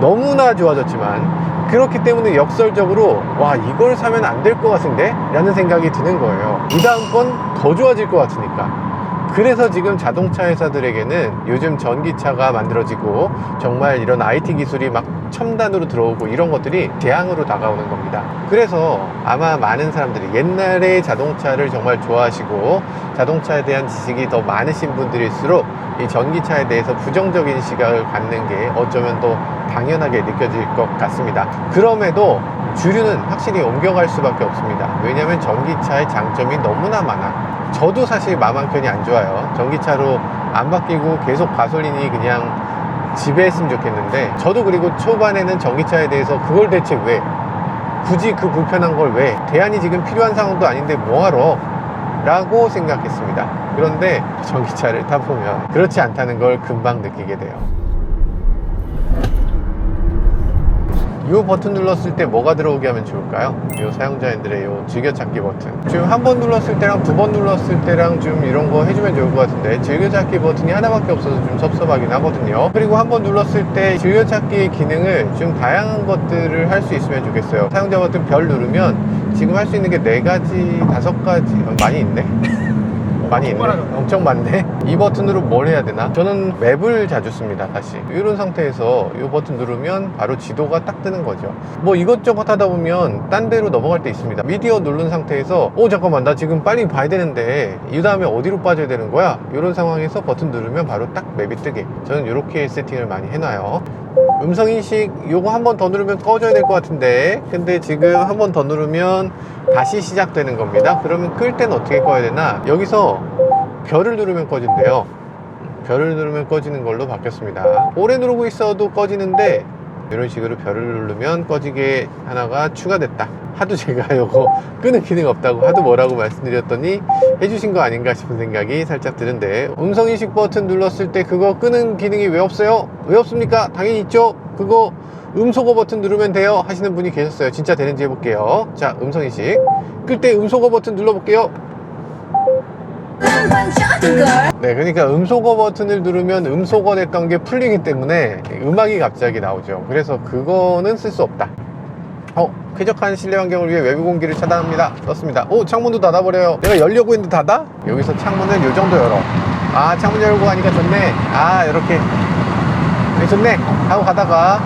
너무나 좋아졌지만, 그렇기 때문에 역설적으로 와, 이걸 사면 안 될 것 같은데? 라는 생각이 드는 거예요. 이 다음 건 더 좋아질 것 같으니까. 그래서 지금 자동차 회사들에게는 요즘 전기차가 만들어지고 정말 이런 IT 기술이 막 첨단으로 들어오고 이런 것들이 재앙으로 다가오는 겁니다. 그래서 아마 많은 사람들이 옛날에 자동차를 정말 좋아하시고 자동차에 대한 지식이 더 많으신 분들일수록 이 전기차에 대해서 부정적인 시각을 갖는 게 어쩌면 또 당연하게 느껴질 것 같습니다. 그럼에도 주류는 확실히 옮겨갈 수밖에 없습니다. 왜냐하면 전기차의 장점이 너무나 많아. 저도 사실 마음 한켠이 안 좋아요. 전기차로 안 바뀌고 계속 가솔린이 그냥 지배했으면 좋겠는데, 저도 그리고 초반에는 전기차에 대해서 그걸 대체 왜, 굳이 그 불편한 걸 왜, 대안이 지금 필요한 상황도 아닌데 뭐하러 라고 생각했습니다. 그런데 전기차를 타보면 그렇지 않다는 걸 금방 느끼게 돼요. 이 버튼 눌렀을 때 뭐가 들어오게 하면 좋을까요? 이 사용자님들의 이 즐겨찾기 버튼, 지금 한 번 눌렀을 때랑 두 번 눌렀을 때랑 좀 이런 거 해주면 좋을 것 같은데, 즐겨찾기 버튼이 하나밖에 없어서 좀 섭섭하긴 하거든요. 그리고 한 번 눌렀을 때 즐겨찾기 기능을 좀 다양한 것들을 할 수 있으면 좋겠어요. 사용자 버튼 별 누르면 지금 할 수 있는 게 4가지, 5가지, 많이 있네. 많이 있네. 엄청 많네. 이 버튼으로 뭘 해야 되나? 저는 맵을 자주 씁니다. 다시 이런 상태에서 이 버튼 누르면 바로 지도가 딱 뜨는 거죠. 뭐 이것저것 하다 보면 딴 데로 넘어갈 때 있습니다. 미디어 누른 상태에서 잠깐만, 나 지금 빨리 봐야 되는데 이 다음에 어디로 빠져야 되는 거야? 이런 상황에서 버튼 누르면 바로 딱 맵이 뜨게, 저는 이렇게 세팅을 많이 해놔요. 음성인식 요거 한 번 더 누르면 꺼져야 될 것 같은데, 근데 지금 한 번 더 누르면 다시 시작되는 겁니다. 그러면 끌 때는 어떻게 꺼야 되나? 여기서 별을 누르면 꺼진대요. 별을 누르면 꺼지는 걸로 바뀌었습니다. 오래 누르고 있어도 꺼지는데 이런 식으로 별을 누르면 꺼지게 하나가 추가됐다. 하도 제가 요거 끄는 기능 없다고 하도 뭐라고 말씀드렸더니 해주신 거 아닌가 싶은 생각이 살짝 드는데, 음성인식 버튼 눌렀을 때 그거 끄는 기능이 왜 없어요? 왜 없습니까? 당연히 있죠. 그거 음소거 버튼 누르면 돼요 하시는 분이 계셨어요. 진짜 되는지 해볼게요. 자, 음성인식 끌 때 음소거 버튼 눌러볼게요. 네, 그러니까 음소거 버튼을 누르면 음소거 됐던 게 풀리기 때문에 음악이 갑자기 나오죠. 그래서 그거는 쓸 수 없다. 쾌적한 실내 환경을 위해 외부 공기를 차단합니다. 떴습니다. 창문도 닫아버려요. 내가 열려고 했는데 닫아? 여기서 창문을 요 정도 열어. 창문 열고 가니까 좋네. 이렇게 좋네 하고 가다가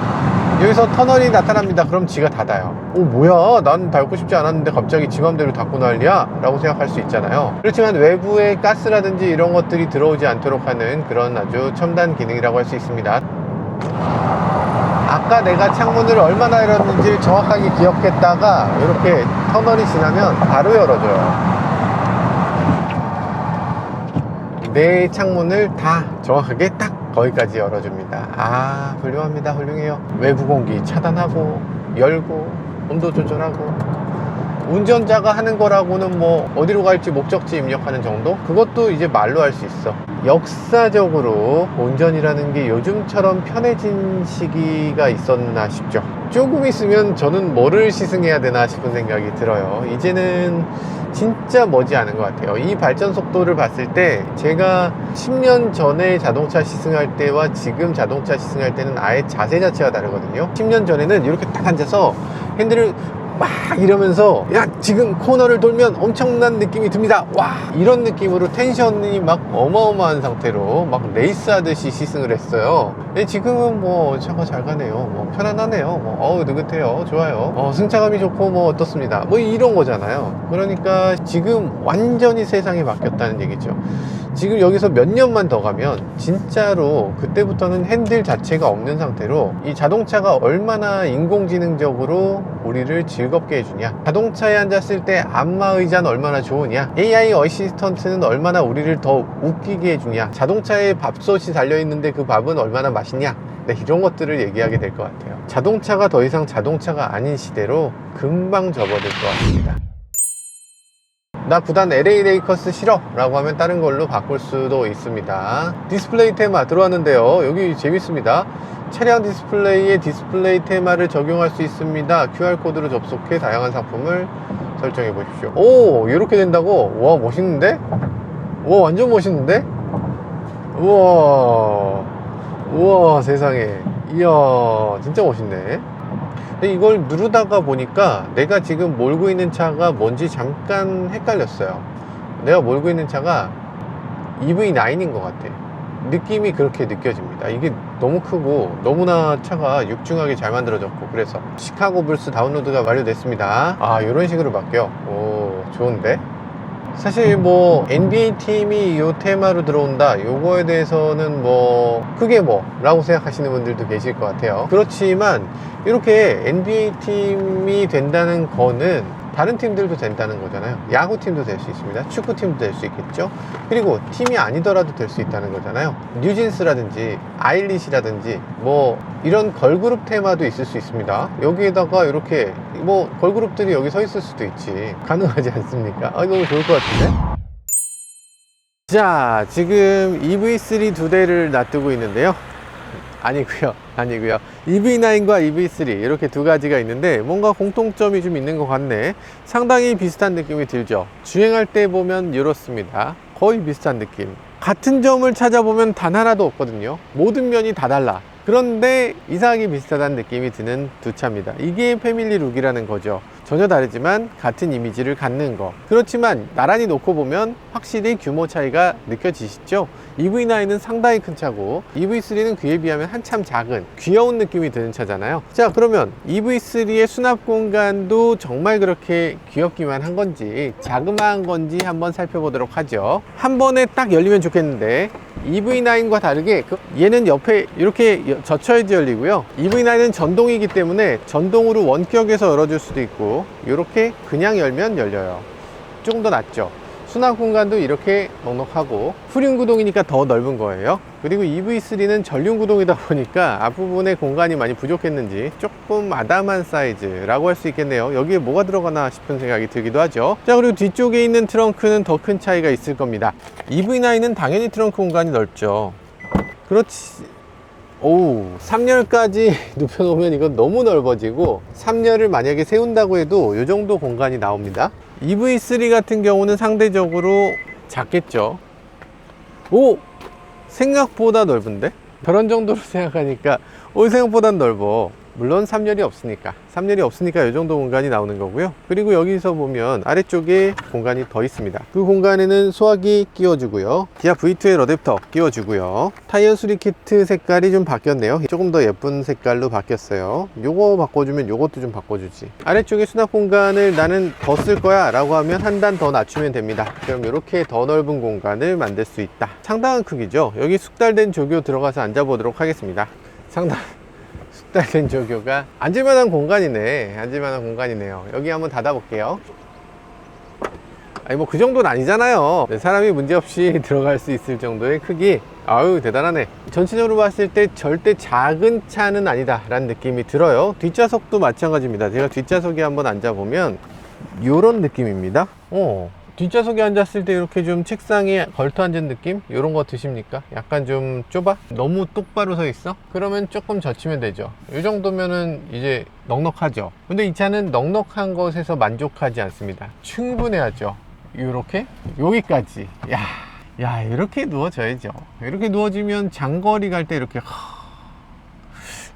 여기서 터널이 나타납니다. 그럼 지가 닫아요. 뭐야, 난 닫고 싶지 않았는데 갑자기 지 맘대로 닫고 난리야? 라고 생각할 수 있잖아요. 그렇지만 외부에 가스라든지 이런 것들이 들어오지 않도록 하는 그런 아주 첨단 기능이라고 할 수 있습니다. 아까 내가 창문을 얼마나 열었는지 정확하게 기억했다가 이렇게 터널이 지나면 바로 열어줘요. 내 창문을 다 정확하게 딱 거기까지 열어줍니다. 훌륭합니다. 훌륭해요. 외부 공기 차단하고 열고 온도 조절하고, 운전자가 하는 거라고는 뭐 어디로 갈지 목적지 입력하는 정도? 그것도 이제 말로 할 수 있어. 역사적으로 운전이라는 게 요즘처럼 편해진 시기가 있었나 싶죠. 조금 있으면 저는 뭐를 시승해야 되나 싶은 생각이 들어요. 이제는 진짜 머지않은 것 같아요. 이 발전 속도를 봤을 때 제가 10년 전에 자동차 시승할 때와 지금 자동차 시승할 때는 아예 자세 자체가 다르거든요. 10년 전에는 이렇게 딱 앉아서 핸들을 막 이러면서 지금 코너를 돌면 엄청난 느낌이 듭니다. 와, 이런 느낌으로 텐션이 막 어마어마한 상태로 막 레이스 하듯이 시승을 했어요. 근데 지금은 뭐 차가 잘 가네요. 뭐 편안하네요. 느긋해요. 좋아요. 승차감이 좋고 뭐 어떻습니다. 뭐 이런 거잖아요. 그러니까 지금 완전히 세상이 바뀌었다는 얘기죠. 지금 여기서 몇 년만 더 가면 진짜로 그때부터는 핸들 자체가 없는 상태로 이 자동차가 얼마나 인공지능적으로 우리를 즐겁게 해주냐, 자동차에 앉았을 때 안마의자는 얼마나 좋으냐, AI 어시스턴트는 얼마나 우리를 더 웃기게 해주냐, 자동차에 밥솥이 달려있는데 그 밥은 얼마나 맛있냐, 이런 것들을 얘기하게 될 것 같아요. 자동차가 더 이상 자동차가 아닌 시대로 금방 접어들 것 같습니다. 나 구단 LA 레이커스 싫어 라고 하면 다른 걸로 바꿀 수도 있습니다. 디스플레이 테마 들어왔는데요. 여기 재밌습니다. 차량 디스플레이에 디스플레이 테마를 적용할 수 있습니다. QR코드로 접속해 다양한 상품을 설정해 보십시오. 이렇게 된다고? 와, 멋있는데? 와, 완전 멋있는데? 우와, 세상에. 이야, 진짜 멋있네. 근데 이걸 누르다가 보니까 내가 지금 몰고 있는 차가 뭔지 잠깐 헷갈렸어요. 내가 몰고 있는 차가 EV9인 것 같아. 느낌이 그렇게 느껴집니다. 이게 너무 크고 너무나 차가 육중하게 잘 만들어졌고, 그래서 시카고 불스 다운로드가 완료됐습니다. 이런 식으로 바뀌어. 좋은데? 사실 뭐 NBA 팀이 이 테마로 들어온다, 요거에 대해서는 뭐 크게 라고 생각하시는 분들도 계실 것 같아요. 그렇지만 이렇게 NBA 팀이 된다는 거는 다른 팀들도 된다는 거잖아요. 야구팀도 될 수 있습니다. 축구팀도 될 수 있겠죠. 그리고 팀이 아니더라도 될 수 있다는 거잖아요. 뉴진스라든지 아일리시라든지 뭐 이런 걸그룹 테마도 있을 수 있습니다. 여기에다가 이렇게 뭐 걸그룹들이 여기 서 있을 수도 있지. 가능하지 않습니까? 너무 좋을 것 같은데? 자, 지금 EV3 2대를 놔두고 있는데요. 아니고요. EV9과 EV3 이렇게 두 가지가 있는데 뭔가 공통점이 좀 있는 것 같네. 상당히 비슷한 느낌이 들죠. 주행할 때 보면 이렇습니다. 거의 비슷한 느낌. 같은 점을 찾아보면 단 하나도 없거든요. 모든 면이 다 달라. 그런데 이상하게 비슷하다는 느낌이 드는 두 차입니다. 이게 패밀리 룩이라는 거죠. 전혀 다르지만 같은 이미지를 갖는 거. 그렇지만 나란히 놓고 보면 확실히 규모 차이가 느껴지시죠? EV9은 상당히 큰 차고 EV3는 그에 비하면 한참 작은 귀여운 느낌이 드는 차잖아요. 자, 그러면 EV3의 수납 공간도 정말 그렇게 귀엽기만 한 건지 자그마한 건지 한번 살펴보도록 하죠. 한 번에 딱 열리면 좋겠는데 EV9과 다르게 얘는 옆에 이렇게 젖혀야지 열리고요. EV9은 전동이기 때문에 전동으로 원격에서 열어줄 수도 있고 이렇게 그냥 열면 열려요. 조금 더 낫죠. 수납 공간도 이렇게 넉넉하고 후륜 구동이니까 더 넓은 거예요. 그리고 EV3는 전륜 구동이다 보니까 앞부분에 공간이 많이 부족했는지 조금 아담한 사이즈라고 할 수 있겠네요. 여기에 뭐가 들어가나 싶은 생각이 들기도 하죠. 자, 그리고 뒤쪽에 있는 트렁크는 더 큰 차이가 있을 겁니다. EV9은 당연히 트렁크 공간이 넓죠. 그렇지. 오, 3열까지 눕혀놓으면 이건 너무 넓어지고 3열을 만약에 세운다고 해도 이 정도 공간이 나옵니다. EV3 같은 경우는 상대적으로 작겠죠. 오! 생각보다 넓은데? 그런 정도로 생각하니까 생각보다 넓어. 물론 3열이 없으니까 이 정도 공간이 나오는 거고요. 그리고 여기서 보면 아래쪽에 공간이 더 있습니다. 그 공간에는 소화기 끼워주고요, 기아 V12 어댑터 끼워주고요, 타이어 수리 키트 색깔이 좀 바뀌었네요. 조금 더 예쁜 색깔로 바뀌었어요. 요거 바꿔주면 요것도 좀 바꿔주지. 아래쪽에 수납 공간을 나는 더 쓸 거야 라고 하면 한 단 더 낮추면 됩니다. 그럼 이렇게 더 넓은 공간을 만들 수 있다. 상당한 크기죠. 여기 숙달된 조교 들어가서 앉아보도록 하겠습니다. 숙달된 조교가 앉을만한 공간이네요. 여기 한번 닫아볼게요. 아니 뭐 그 정도는 아니잖아요. 사람이 문제없이 들어갈 수 있을 정도의 크기. 아유, 대단하네. 전체적으로 봤을 때 절대 작은 차는 아니다 라는 느낌이 들어요. 뒷좌석도 마찬가지입니다. 제가 뒷좌석에 한번 앉아보면 요런 느낌입니다. 뒷좌석에 앉았을 때 이렇게 좀 책상에 걸터 앉은 느낌? 이런 거 드십니까? 약간 좀 좁아? 너무 똑바로 서 있어? 그러면 조금 젖히면 되죠. 이 정도면은 이제 넉넉하죠. 근데 이 차는 넉넉한 것에서 만족하지 않습니다. 충분해야죠. 이렇게 여기까지. 야, 이렇게 누워져야죠. 이렇게 누워지면 장거리 갈 때 이렇게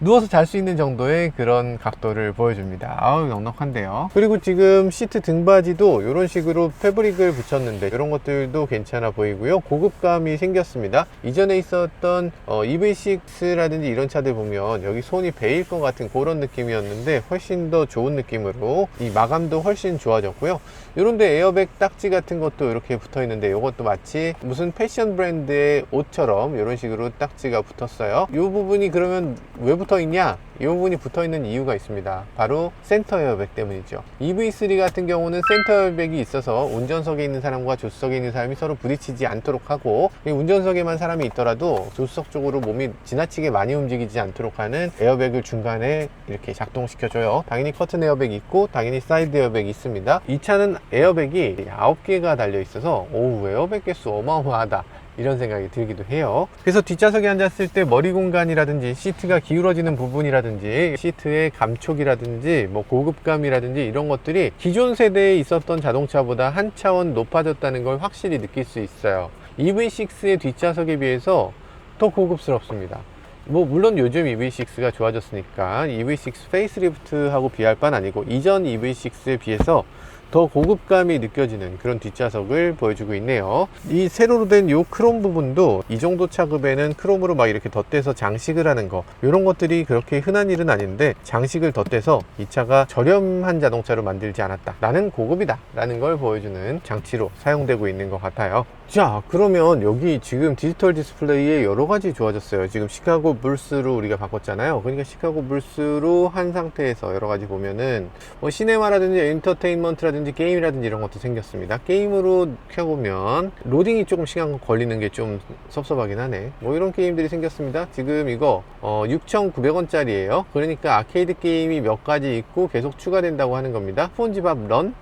누워서 잘 수 있는 정도의 그런 각도를 보여줍니다. 아우, 넉넉한데요. 그리고 지금 시트 등받이도 이런 식으로 패브릭을 붙였는데 이런 것들도 괜찮아 보이고요. 고급감이 생겼습니다. 이전에 있었던 EV6라든지 이런 차들 보면 여기 손이 베일 것 같은 그런 느낌이었는데 훨씬 더 좋은 느낌으로 이 마감도 훨씬 좋아졌고요. 이런데 에어백 딱지 같은 것도 이렇게 붙어 있는데 이것도 마치 무슨 패션 브랜드의 옷처럼 이런 식으로 딱지가 붙었어요. 이 부분이 그러면 왜 붙어 있냐? 이 부분이 붙어 있는 이유가 있습니다. 바로 센터 에어백 때문이죠. EV3 같은 경우는 센터 에어백이 있어서 운전석에 있는 사람과 조수석에 있는 사람이 서로 부딪히지 않도록 하고, 운전석에만 사람이 있더라도 조수석 쪽으로 몸이 지나치게 많이 움직이지 않도록 하는 에어백을 중간에 이렇게 작동시켜줘요. 당연히 커튼 에어백이 있고 당연히 사이드 에어백이 있습니다. 이 차는 에어백이 9개가 달려 있어서 에어백 개수 어마어마하다 이런 생각이 들기도 해요. 그래서 뒷좌석에 앉았을 때 머리 공간이라든지 시트가 기울어지는 부분이라든지 시트의 감촉이라든지 뭐 고급감이라든지 이런 것들이 기존 세대에 있었던 자동차보다 한 차원 높아졌다는 걸 확실히 느낄 수 있어요. EV6의 뒷좌석에 비해서 더 고급스럽습니다. 뭐 물론 요즘 EV6가 좋아졌으니까 EV6 페이스리프트하고 비할 바는 아니고 이전 EV6에 비해서 더 고급감이 느껴지는 그런 뒷좌석을 보여주고 있네요. 이 세로로 된 요 크롬 부분도 이 정도 차급에는 크롬으로 막 이렇게 덧대서 장식을 하는 거, 이런 것들이 그렇게 흔한 일은 아닌데 장식을 덧대서 이 차가 저렴한 자동차로 만들지 않았다, 나는 고급이다 라는 걸 보여주는 장치로 사용되고 있는 것 같아요. 자, 그러면 여기 지금 디지털 디스플레이에 여러 가지 좋아졌어요. 지금 시카고 불스로 우리가 바꿨잖아요. 그러니까 시카고 불스로 한 상태에서 여러 가지 보면은 뭐 시네마라든지 엔터테인먼트라든지 게임이라든지 이런 것도 생겼습니다. 게임으로 켜보면 로딩이 조금 시간 걸리는 게 좀 섭섭하긴 하네. 뭐 이런 게임들이 생겼습니다. 지금 이거 6,900원짜리예요 그러니까 아케이드 게임이 몇 가지 있고 계속 추가된다고 하는 겁니다. 스폰지밥 런?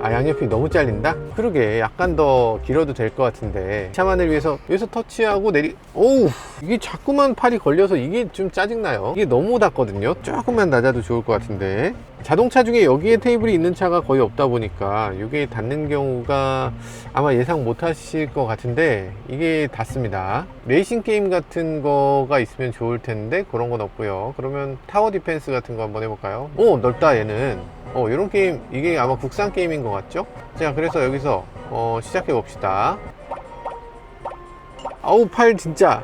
아, 양옆이 너무 잘린다? 그러게, 약간 더 길어도 될 것 같은데. 차만을 위해서 여기서 터치하고 오우, 이게 자꾸만 팔이 걸려서 이게 좀 짜증나요. 이게 너무 낮거든요. 조금만 낮아도 좋을 것 같은데. 자동차 중에 여기에 테이블이 있는 차가 거의 없다 보니까 이게 닿는 경우가 아마 예상 못 하실 것 같은데, 이게 닿습니다. 레이싱 게임 같은 거가 있으면 좋을 텐데 그런 건 없고요. 그러면 타워 디펜스 같은 거 한번 해볼까요? 오, 넓다 얘는. 이런 게임, 이게 아마 국산 게임인 것 같죠? 자, 그래서 여기서 시작해 봅시다. 아우, 팔 진짜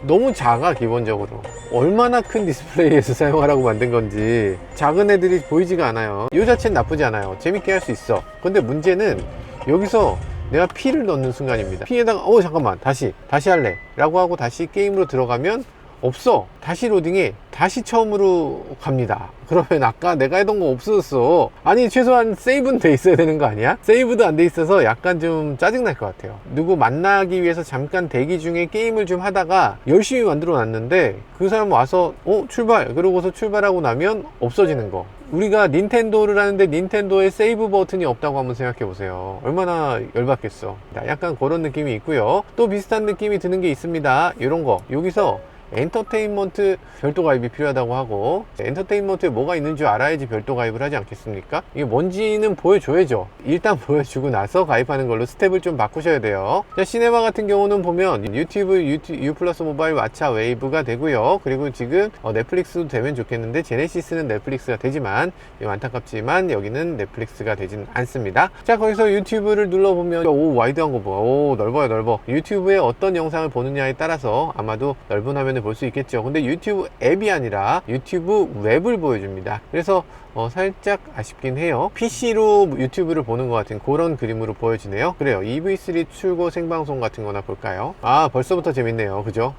너무 작아. 기본적으로 얼마나 큰 디스플레이에서 사용하라고 만든 건지 작은 애들이 보이지가 않아요. 이 자체는 나쁘지 않아요. 재밌게 할 수 있어. 근데 문제는 여기서 내가 P를 넣는 순간입니다. P에다가 잠깐만, 다시 할래 라고 하고 다시 게임으로 들어가면 없어. 다시 로딩해. 다시 처음으로 갑니다. 그러면 아까 내가 했던 거 없어졌어. 아니, 최소한 세이브는 돼 있어야 되는 거 아니야? 세이브도 안 돼 있어서 약간 좀 짜증날 것 같아요. 누구 만나기 위해서 잠깐 대기 중에 게임을 좀 하다가 열심히 만들어 놨는데 그 사람 와서 출발, 그러고서 출발하고 나면 없어지는 거. 우리가 닌텐도를 하는데 닌텐도에 세이브 버튼이 없다고 한번 생각해 보세요. 얼마나 열받겠어. 약간 그런 느낌이 있고요. 또 비슷한 느낌이 드는 게 있습니다. 이런 거 여기서 엔터테인먼트 별도 가입이 필요하다고 하고, 엔터테인먼트에 뭐가 있는 줄 알아야지 별도 가입을 하지 않겠습니까? 이게 뭔지는 보여줘야죠. 일단 보여주고 나서 가입하는 걸로 스텝을 좀 바꾸셔야 돼요. 자, 시네마 같은 경우는 보면 유튜브, U 플러스 모바일, 왓챠, 웨이브가 되고요. 그리고 지금 넷플릭스도 되면 좋겠는데 제네시스는 넷플릭스가 되지만 안타깝지만 여기는 넷플릭스가 되진 않습니다. 자, 거기서 유튜브를 눌러보면 오, 와이드한 거 봐. 오, 넓어. 유튜브에 어떤 영상을 보느냐에 따라서 아마도 넓은 화면을 볼 수 있겠죠. 근데 유튜브 앱이 아니라 유튜브 웹을 보여줍니다. 그래서 살짝 아쉽긴 해요. PC로 유튜브를 보는 것 같은 그런 그림으로 보여지네요. 그래요. EV3 출고 생방송 같은 거나 볼까요? 아, 벌써부터 재밌네요. 그죠?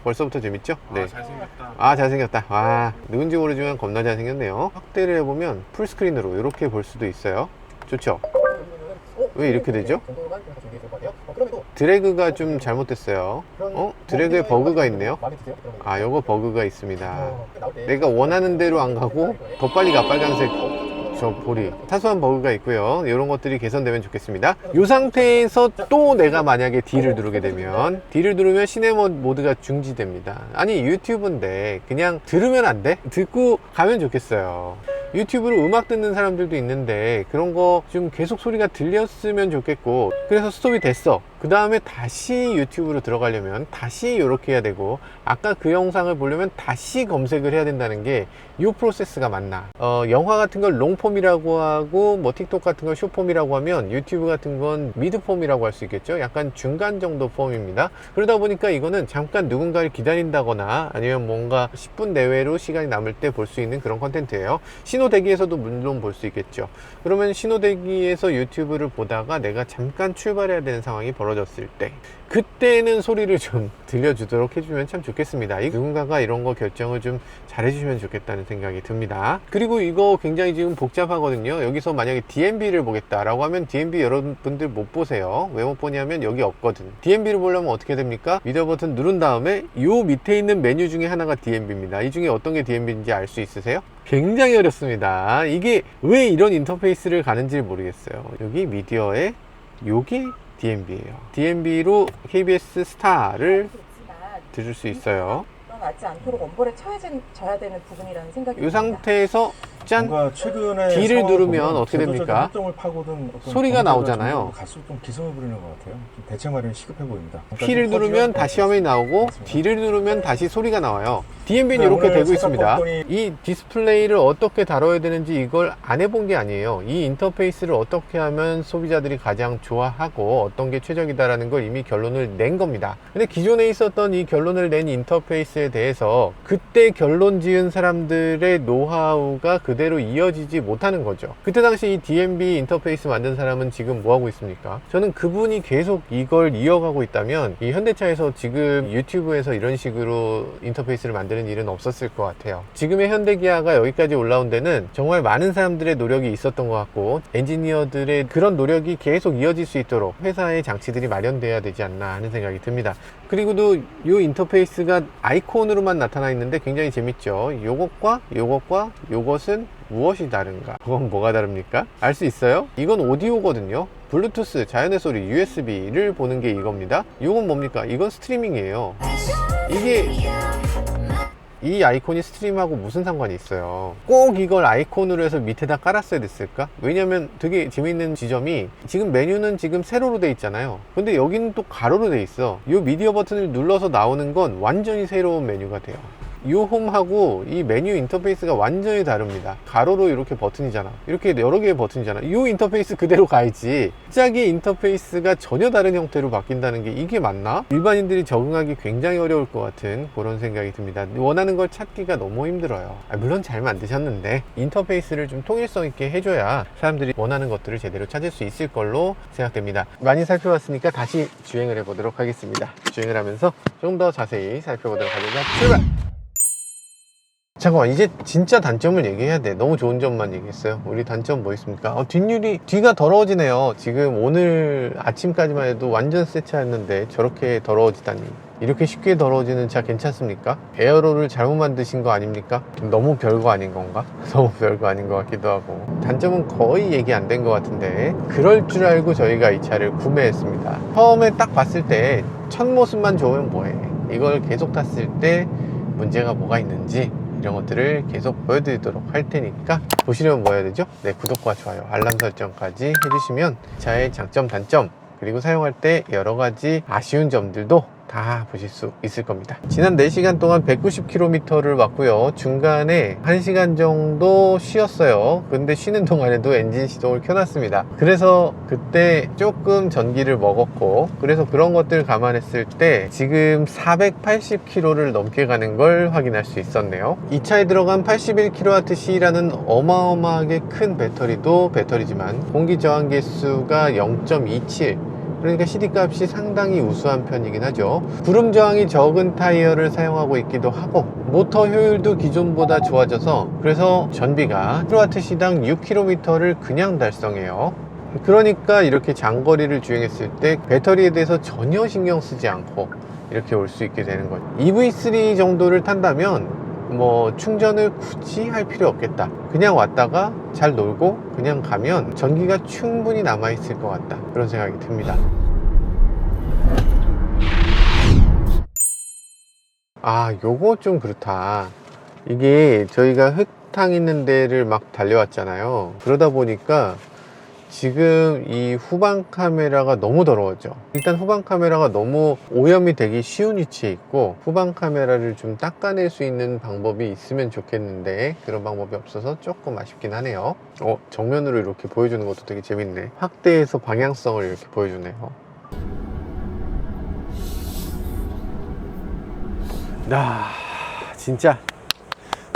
벌써부터 재밌죠? 네. 잘생겼다. 아, 잘생겼다. 와, 누군지 모르지만 겁나 잘생겼네요. 확대를 해보면 풀스크린으로 이렇게 볼 수도 있어요. 좋죠? 왜 이렇게 되죠? 드래그가 좀 잘못됐어요. 드래그에 버그가 있네요. 아, 요거 버그가 있습니다. 내가 원하는 대로 안 가고 더 빨리 가. 빨간색 저 볼이 사소한 버그가 있고요. 이런 것들이 개선되면 좋겠습니다. 이 상태에서 또 내가 만약에 D를 누르게 되면 시네마 모드가 중지됩니다. 아니, 유튜브인데 그냥 들으면 안 돼? 듣고 가면 좋겠어요. 유튜브로 음악 듣는 사람들도 있는데 그런 거 좀 계속 소리가 들렸으면 좋겠고, 그래서 스톱이 됐어. 그 다음에 다시 유튜브로 들어가려면 다시 이렇게 해야 되고, 아까 그 영상을 보려면 다시 검색을 해야 된다는 게 이 프로세스가 맞나. 영화 같은 걸 롱폼이라고 하고 뭐 틱톡 같은 걸 숏폼이라고 하면 유튜브 같은 건 미드폼이라고 할 수 있겠죠. 약간 중간 정도 폼입니다. 그러다 보니까 이거는 잠깐 누군가를 기다린다거나 아니면 뭔가 10분 내외로 시간이 남을 때 볼 수 있는 그런 컨텐츠예요. 신호대기에서도 물론 볼 수 있겠죠. 그러면 신호대기에서 유튜브를 보다가 내가 잠깐 출발해야 되는 상황이 벌어졌을 때, 그때는 소리를 좀 들려주도록 해주면 참 좋겠습니다. 누군가가 이런 거 결정을 좀 잘해주시면 좋겠다는 생각이 듭니다. 그리고 이거 굉장히 지금 복잡하거든요. 여기서 만약에 DMB를 보겠다라고 하면 DMB 여러분들 못 보세요. 왜 못 보냐면 여기 없거든. DMB를 보려면 어떻게 됩니까? 미디어 버튼 누른 다음에 요 밑에 있는 메뉴 중에 하나가 DMB입니다. 이 중에 어떤 게 DMB인지 알 수 있으세요? 굉장히 어렵습니다. 이게 왜 이런 인터페이스를 가는지 모르겠어요. 여기 미디어에 요게 DMB예요. DMB로 KBS 스타를 들을 수 있어요. 맞지 않도록 원본에 쳐야 되는 부분이라는 생각이 이 상태에서 짠! 뭔가 최근에 D를 누르면 어떻게 됩니까? 활동을 파고든 어떤 소리가 나오잖아요. 갈수록 좀 기승을 부리는 것 같아요. 좀 대책 마련이 시급해 보입니다. P를 누르면 다시 화면이 나오고 D를 누르면 다시 소리가 나와요. DMB는 이렇게 되고 있습니다. 이 디스플레이를 어떻게 다뤄야 되는지 이걸 안 해본 게 아니에요. 이 인터페이스를 어떻게 하면 소비자들이 가장 좋아하고 어떤 게 최적이다라는 걸 이미 결론을 낸 겁니다. 근데 기존에 있었던 이 결론을 낸 인터페이스에 대해서 그때 결론 지은 사람들의 노하우가 그대로 이어지지 못하는 거죠. 그때 당시 이 DMB 인터페이스 만든 사람은 지금 뭐 하고 있습니까? 저는 그분이 계속 이걸 이어가고 있다면 이 현대차에서 지금 유튜브에서 이런 식으로 인터페이스를 만드는 일은 없었을 것 같아요. 지금의 현대기아가 여기까지 올라온 데는 정말 많은 사람들의 노력이 있었던 것 같고, 엔지니어들의 그런 노력이 계속 이어질 수 있도록 회사의 장치들이 마련돼야 되지 않나 하는 생각이 듭니다. 그리고도 이 인터페이스가 아이콘으로만 나타나 있는데 굉장히 재밌죠. 요것과 요것과 요것은 무엇이 다른가? 그건 뭐가 다릅니까? 알 수 있어요? 이건 오디오거든요. 블루투스, 자연의 소리, USB를 보는 게 이겁니다. 이건 뭡니까? 이건 스트리밍이에요. 이게 이 아이콘이 스트림하고 무슨 상관이 있어요? 꼭 이걸 아이콘으로 해서 밑에다 깔았어야 됐을까? 왜냐면 되게 재밌는 지점이 지금 메뉴는 지금 세로로 돼 있잖아요. 근데 여기는 또 가로로 돼 있어. 이 미디어 버튼을 눌러서 나오는 건 완전히 새로운 메뉴가 돼요. 이 홈하고 이 메뉴 인터페이스가 완전히 다릅니다. 가로로 이렇게 버튼이잖아. 이렇게 여러 개의 버튼이잖아. 이 인터페이스 그대로 가야지. 짝의 인터페이스가 전혀 다른 형태로 바뀐다는 게 이게 맞나? 일반인들이 적응하기 굉장히 어려울 것 같은 그런 생각이 듭니다. 원하는 걸 찾기가 너무 힘들어요. 물론 잘 만드셨는데 인터페이스를 좀 통일성 있게 해줘야 사람들이 원하는 것들을 제대로 찾을 수 있을 걸로 생각됩니다. 많이 살펴봤으니까 다시 주행을 해보도록 하겠습니다. 주행을 하면서 좀 더 자세히 살펴보도록 하겠습니다. 출발! 잠깐만, 이제 진짜 단점을 얘기해야 돼. 너무 좋은 점만 얘기했어요. 우리 단점 뭐 있습니까? 뒷유리, 뒤가 더러워지네요. 지금 오늘 아침까지만 해도 완전 새 차였는데 저렇게 더러워지다니. 이렇게 쉽게 더러워지는 차 괜찮습니까? 에어로를 잘못 만드신 거 아닙니까? 너무 별거 아닌 건가? 너무 별거 아닌 것 같기도 하고. 단점은 거의 얘기 안 된 것 같은데 그럴 줄 알고 저희가 이 차를 구매했습니다. 처음에 딱 봤을 때 첫 모습만 좋으면 뭐해? 이걸 계속 탔을 때 문제가 뭐가 있는지 이런 것들을 계속 보여드리도록 할 테니까 보시려면 뭐 해야 되죠? 네, 구독과 좋아요, 알람 설정까지 해주시면 차의 장점, 단점, 그리고 사용할 때 여러 가지 아쉬운 점들도 다 보실 수 있을 겁니다. 지난 4시간 동안 190km를 왔고요. 중간에 1시간 정도 쉬었어요. 근데 쉬는 동안에도 엔진 시동을 켜놨습니다. 그래서 그때 조금 전기를 먹었고, 그래서 그런 것들 감안했을 때 지금 480km를 넘게 가는 걸 확인할 수 있었네요. 이 차에 들어간 81kWh라는 어마어마하게 큰 배터리도 배터리지만 공기 저항 계수가 0.27, 그러니까 CD 값이 상당히 우수한 편이긴 하죠. 구름 저항이 적은 타이어를 사용하고 있기도 하고, 모터 효율도 기존보다 좋아져서 그래서 전비가 kWh시당 6km를 그냥 달성해요. 그러니까 이렇게 장거리를 주행했을 때 배터리에 대해서 전혀 신경 쓰지 않고 이렇게 올 수 있게 되는 거죠. EV3 정도를 탄다면 뭐 충전을 굳이 할 필요 없겠다. 그냥 왔다가 잘 놀고 그냥 가면 전기가 충분히 남아 있을 것 같다. 그런 생각이 듭니다. 요거 좀 그렇다. 이게 저희가 흙탕 있는 데를 막 달려왔잖아요. 그러다 보니까 지금 이 후방 카메라가 너무 더러워져. 일단 후방 카메라가 너무 오염이 되기 쉬운 위치에 있고, 후방 카메라를 좀 닦아낼 수 있는 방법이 있으면 좋겠는데 그런 방법이 없어서 조금 아쉽긴 하네요. 정면으로 이렇게 보여주는 것도 되게 재밌네. 확대해서 방향성을 이렇게 보여주네요. 진짜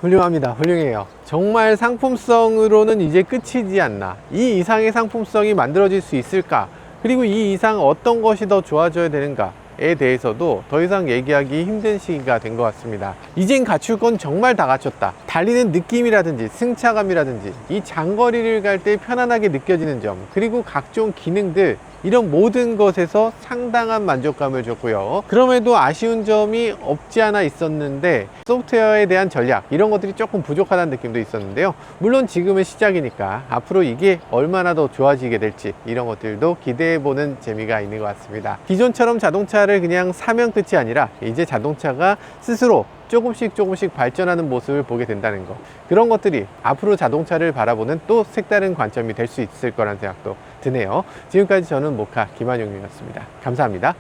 훌륭합니다. 훌륭해요. 정말 상품성으로는 이제 끝이지 않나. 이 이상의 상품성이 만들어질 수 있을까? 그리고 이 이상 어떤 것이 더 좋아져야 되는가에 대해서도 더 이상 얘기하기 힘든 시기가 된 것 같습니다. 이젠 갖출 건 정말 다 갖췄다. 달리는 느낌이라든지 승차감이라든지 이 장거리를 갈 때 편안하게 느껴지는 점, 그리고 각종 기능들, 이런 모든 것에서 상당한 만족감을 줬고요. 그럼에도 아쉬운 점이 없지 않아 있었는데 소프트웨어에 대한 전략, 이런 것들이 조금 부족하다는 느낌도 있었는데요. 물론 지금은 시작이니까 앞으로 이게 얼마나 더 좋아지게 될지 이런 것들도 기대해보는 재미가 있는 것 같습니다. 기존처럼 자동차를 그냥 사면 끝이 아니라 이제 자동차가 스스로 조금씩 발전하는 모습을 보게 된다는 것, 그런 것들이 앞으로 자동차를 바라보는 또 색다른 관점이 될 수 있을 거란 생각도 드네요. 지금까지 저는 모카 김한용이었습니다. 감사합니다.